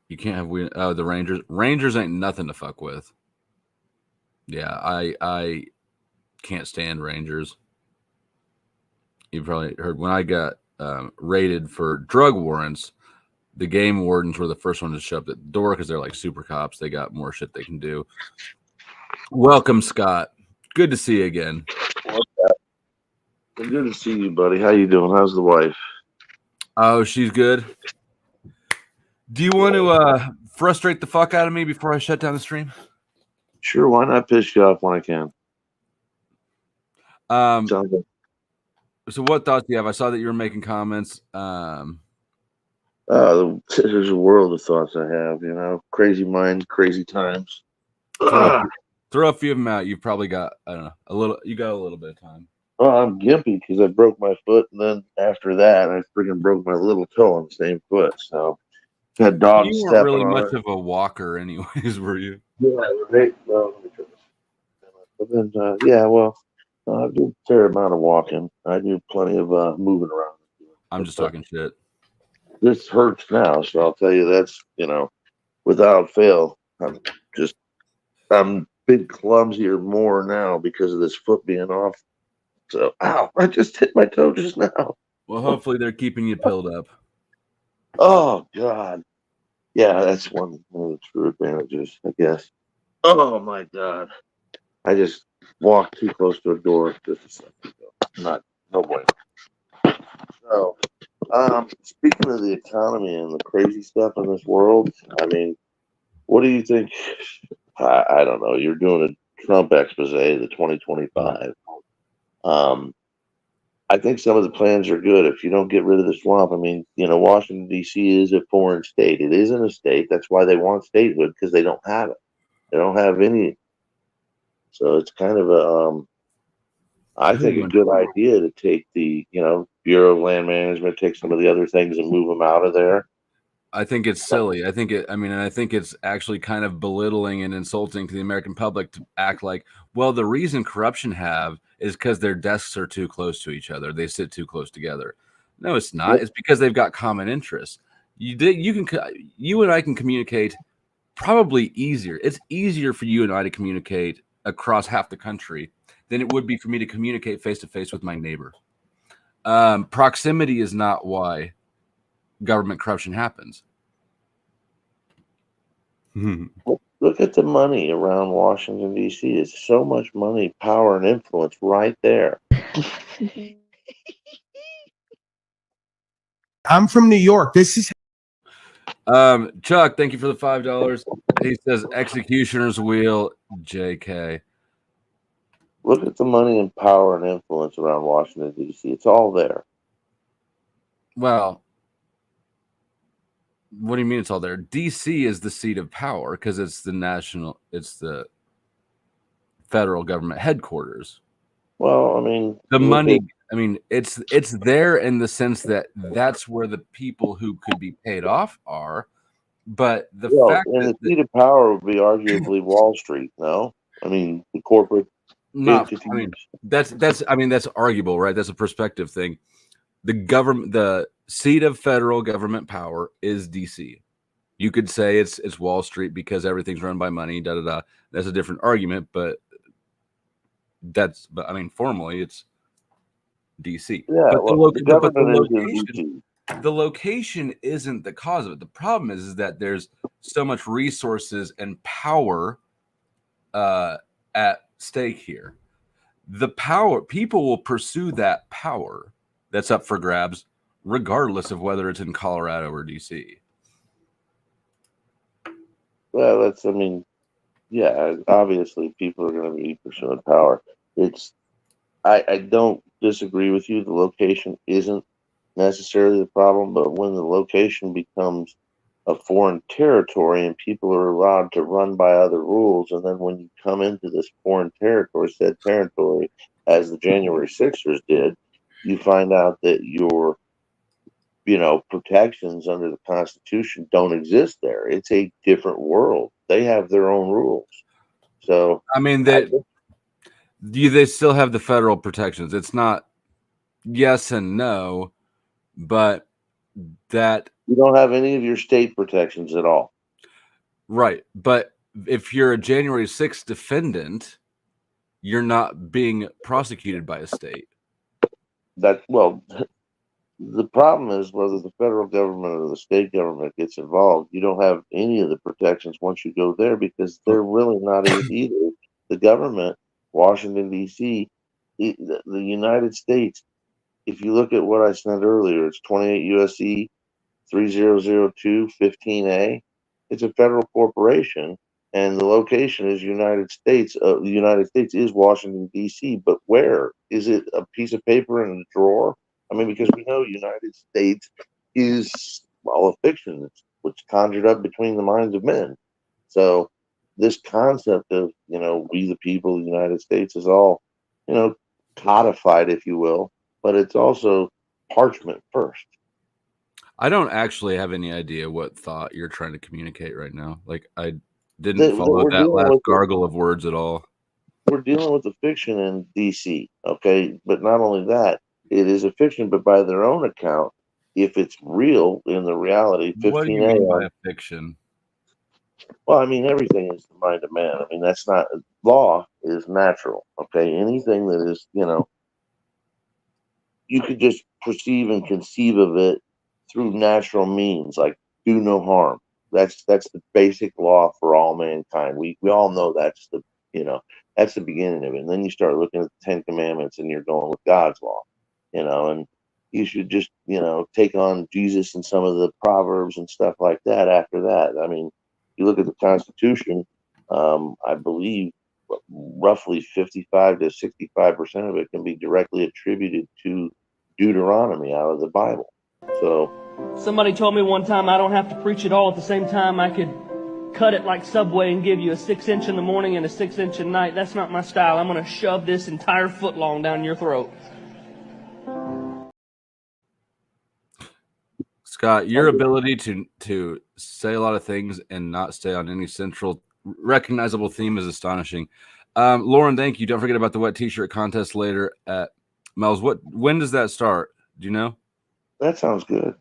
You can't have the Rangers. Rangers ain't nothing to fuck with. Yeah, I can't stand Rangers. You probably heard when I got raided for drug warrants, the game wardens were the first one to show up at the door because they're like super cops. They got more shit they can do. Welcome, Scott. Good to see you again. Good to see you, buddy. How you doing? How's the wife? Oh, she's good. Do you want to frustrate the fuck out of me before I shut down the stream? Sure, why not piss you off when I can? So what thoughts do you have? I saw that you were making comments. There's a world of thoughts I have, you know. Crazy mind, crazy times. Throw a few of them out. You've probably got, I don't know, a little. You got a little bit of time. Well, I'm gimpy because I broke my foot, and then after that, I freaking broke my little toe on the same foot. So, had dogs You weren't stepping really on much it. of a walker, anyways, were you? Yeah, right. Well, let me try this. But then, yeah, well, I do a fair amount of walking. I do plenty of moving around. I'm just talking shit. This hurts now, so I'll tell you that's, you know, without fail. I'm big clumsier more now because of this foot being off. So, ow, I just hit my toe just now. Well, hopefully they're keeping you pilled up. Oh, God. Yeah, that's one of the true advantages, I guess. Oh, my God. I just walked too close to a door just a second ago. No boy. So, speaking of the economy and the crazy stuff in this world, I mean, what do you think? I don't know. You're doing a Trump expose, the 2025. I think some of the plans are good. If you don't get rid of the swamp, I mean, Washington D.C. is a foreign state. It isn't a state. That's why they want statehood, because they don't have it. They don't have any. So it's kind of I think a good idea to take the, Bureau of Land Management, take some of the other things and move them out of there. I think it's silly. I think it's actually kind of belittling and insulting to the American public to act like, well, the reason corruption is because their desks are too close to each other. They sit too close together. No, it's not. Yep. It's because they've got common interests. You and I can communicate probably easier. It's easier for you and I to communicate across half the country than it would be for me to communicate face to face with my neighbor. Proximity is not why government corruption happens. Look at the money around Washington, D.C. It's so much money, power, and influence right there. I'm from New York. This is Chuck, thank you for the $5. He says executioner's wheel, JK. Look at the money and power and influence around Washington, D.C. It's all there. Well, what do you mean it's all there? DC is the seat of power because it's the federal government headquarters. Well, I mean, the money, it's there in the sense that that's where the people who could be paid off are. But the fact and that the seat of power would be arguably Wall Street, no? I mean, the corporate entities. that's arguable, right? That's a perspective thing. The seat of federal government power is DC. You could say it's Wall Street because everything's run by money, da da da. That's a different argument, but formally it's DC. Yeah, but the location isn't the cause of it. The problem is that there's so much resources and power at stake here. The power, people will pursue that power that's up for grabs, regardless of whether it's in Colorado or DC. Well, obviously people are going to be pursuing power. I don't disagree with you. The location isn't necessarily the problem, but when the location becomes a foreign territory and people are allowed to run by other rules, and then when you come into this foreign territory, said territory, as the January 6ers did, you find out that your protections under the Constitution don't exist there. It's a different world. They have their own rules. So they still have the federal protections. It's not yes and no, but that you don't have any of your state protections at all. Right. But if you're a January 6th defendant, you're not being prosecuted by a state. The problem is whether the federal government or the state government gets involved, you don't have any of the protections once you go there because they're really not either. The government, Washington, D.C., the United States, if you look at what I said earlier, it's 28 U.S.C. 3002 15A. It's a federal corporation, and the location is United States. The United States is Washington, D.C., but where? Is it a piece of paper in a drawer? I mean, because we know United States is, a fiction which conjured up between the minds of men. So this concept of, we the people, the United States is all, codified, if you will, but it's also parchment first. I don't actually have any idea what thought you're trying to communicate right now. Like, I didn't follow that last gargle of words at all. We're dealing with a fiction in DC, okay? But not only that, it is a fiction, but by their own account, if it's real in the reality, 15A. What do you mean by a fiction? Well, I mean, everything is the mind of man. I mean, that's not, law is natural, okay? Anything that is, you could just perceive and conceive of it through natural means, like do no harm. That's the basic law for all mankind. We all know that's that's the beginning of it. And then you start looking at the 10 Commandments and you're going with God's law, and he should just, take on Jesus and some of the proverbs and stuff like that after that. I mean, you look at the Constitution, I believe roughly 55 to 65% of it can be directly attributed to Deuteronomy out of the Bible. So Somebody told me one time I don't have to preach it all at the same time. I could cut it like Subway and give you a 6-inch in the morning and a 6-inch at night. That's not my style. I'm going to shove this entire foot long down your throat. Scott, your ability to say a lot of things and not stay on any central recognizable theme is astonishing. Lauren, thank you. Don't forget about the wet t-shirt contest later at Mel's. When does that start? Do you know? that sounds good.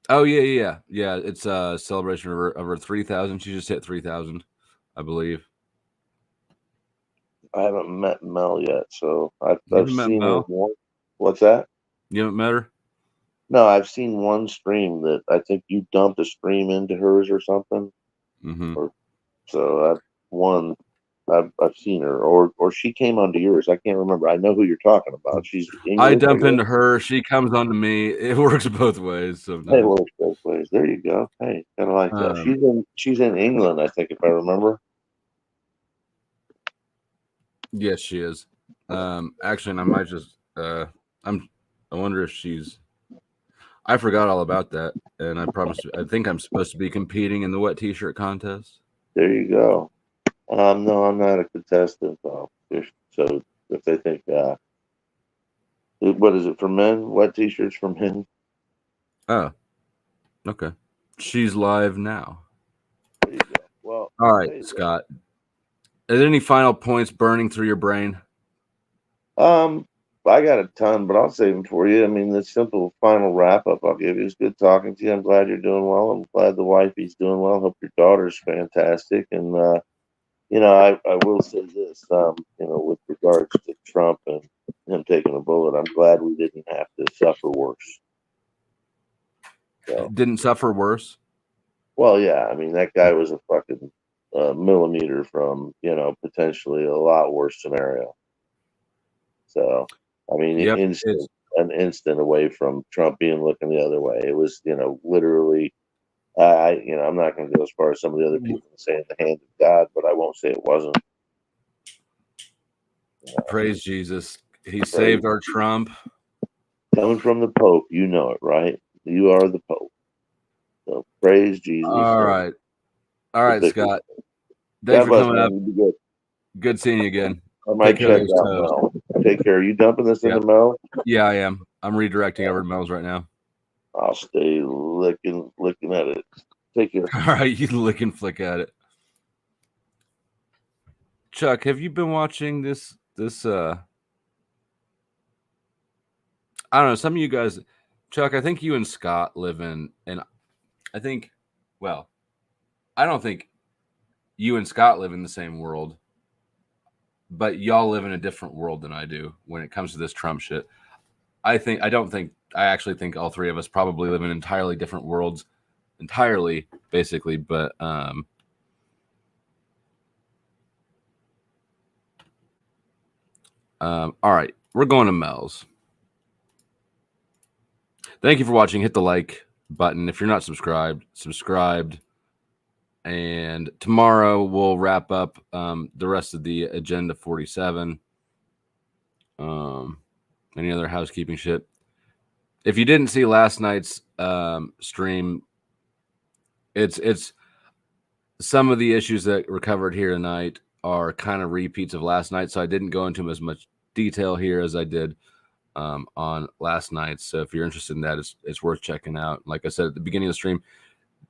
Oh yeah. It's a celebration of her 3,000. She just hit 3,000, I believe. I haven't met Mel yet, so I've haven't met seen her Mel? one. What's that? You haven't met her? No, I've seen one stream that I think you dumped a stream into hers or something. Mm-hmm. So I've seen her, or she came onto yours. I can't remember. I know who you're talking about. She's English, I dump into her. She comes onto me. It works both ways. Sometimes. It works both ways. There you go. Hey, kind of like that. She's in England, I think, if I remember. Yes, she is. Actually, and I might just. I wonder if she's. I forgot all about that, and I think I'm supposed to be competing in the wet t-shirt contest. There you go. No, I'm not a contestant. So if they think, what is it for men? Wet t-shirts for men? Oh, okay. She's live now. There you go. Well, all right, Scott. Are there any final points burning through your brain? I got a ton, but I'll save them for you. I mean, the simple final wrap up I'll give you is good talking to you. I'm glad you're doing well. I'm glad the wifey's doing well. Hope your daughter's fantastic. And, I will say this, with regards to Trump and him taking a bullet, I'm glad we didn't have to suffer worse. So, didn't suffer worse? Well, yeah. I mean, that guy was a fucking millimeter from, potentially a lot worse scenario. So, I mean, an instant away from Trump being looking the other way. It was, literally, I'm not going to go as far as some of the other people saying the hand of God, but I won't say it wasn't. Praise Jesus. He saved our Trump. Coming from the Pope, you know it, right? You are the Pope. So praise Jesus. All right, Scott. Thanks for coming up. Good seeing you again. I might check out Mel. Take care. Are you dumping this into Mel? Yeah, I am. I'm redirecting over to Mel's right now. I'll stay licking at it. Take care. All right, you lick and flick at it. Chuck, have you been watching this? I don't know. Some of you guys, Chuck, I think you and Scott live in, and I think, well, I don't think you and Scott live in the same world, but y'all live in a different world than I do when it comes to this Trump shit. I actually think all three of us probably live in entirely different worlds, basically. But all right, we're going to Mel's. Thank you for watching. Hit the like button if you're not subscribed. And tomorrow we'll wrap up the rest of the Agenda 47. Any other housekeeping shit? If you didn't see last night's stream, it's some of the issues that were covered here tonight are kind of repeats of last night, so I didn't go into as much detail here as I did on last night. So if you're interested in that, it's worth checking out. Like I said at the beginning of the stream,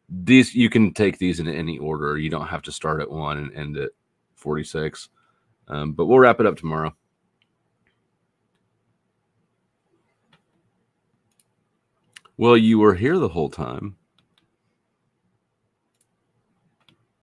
these you can take these in any order. You don't have to start at 1 and end at 46. But we'll wrap it up tomorrow. Well, you were here the whole time.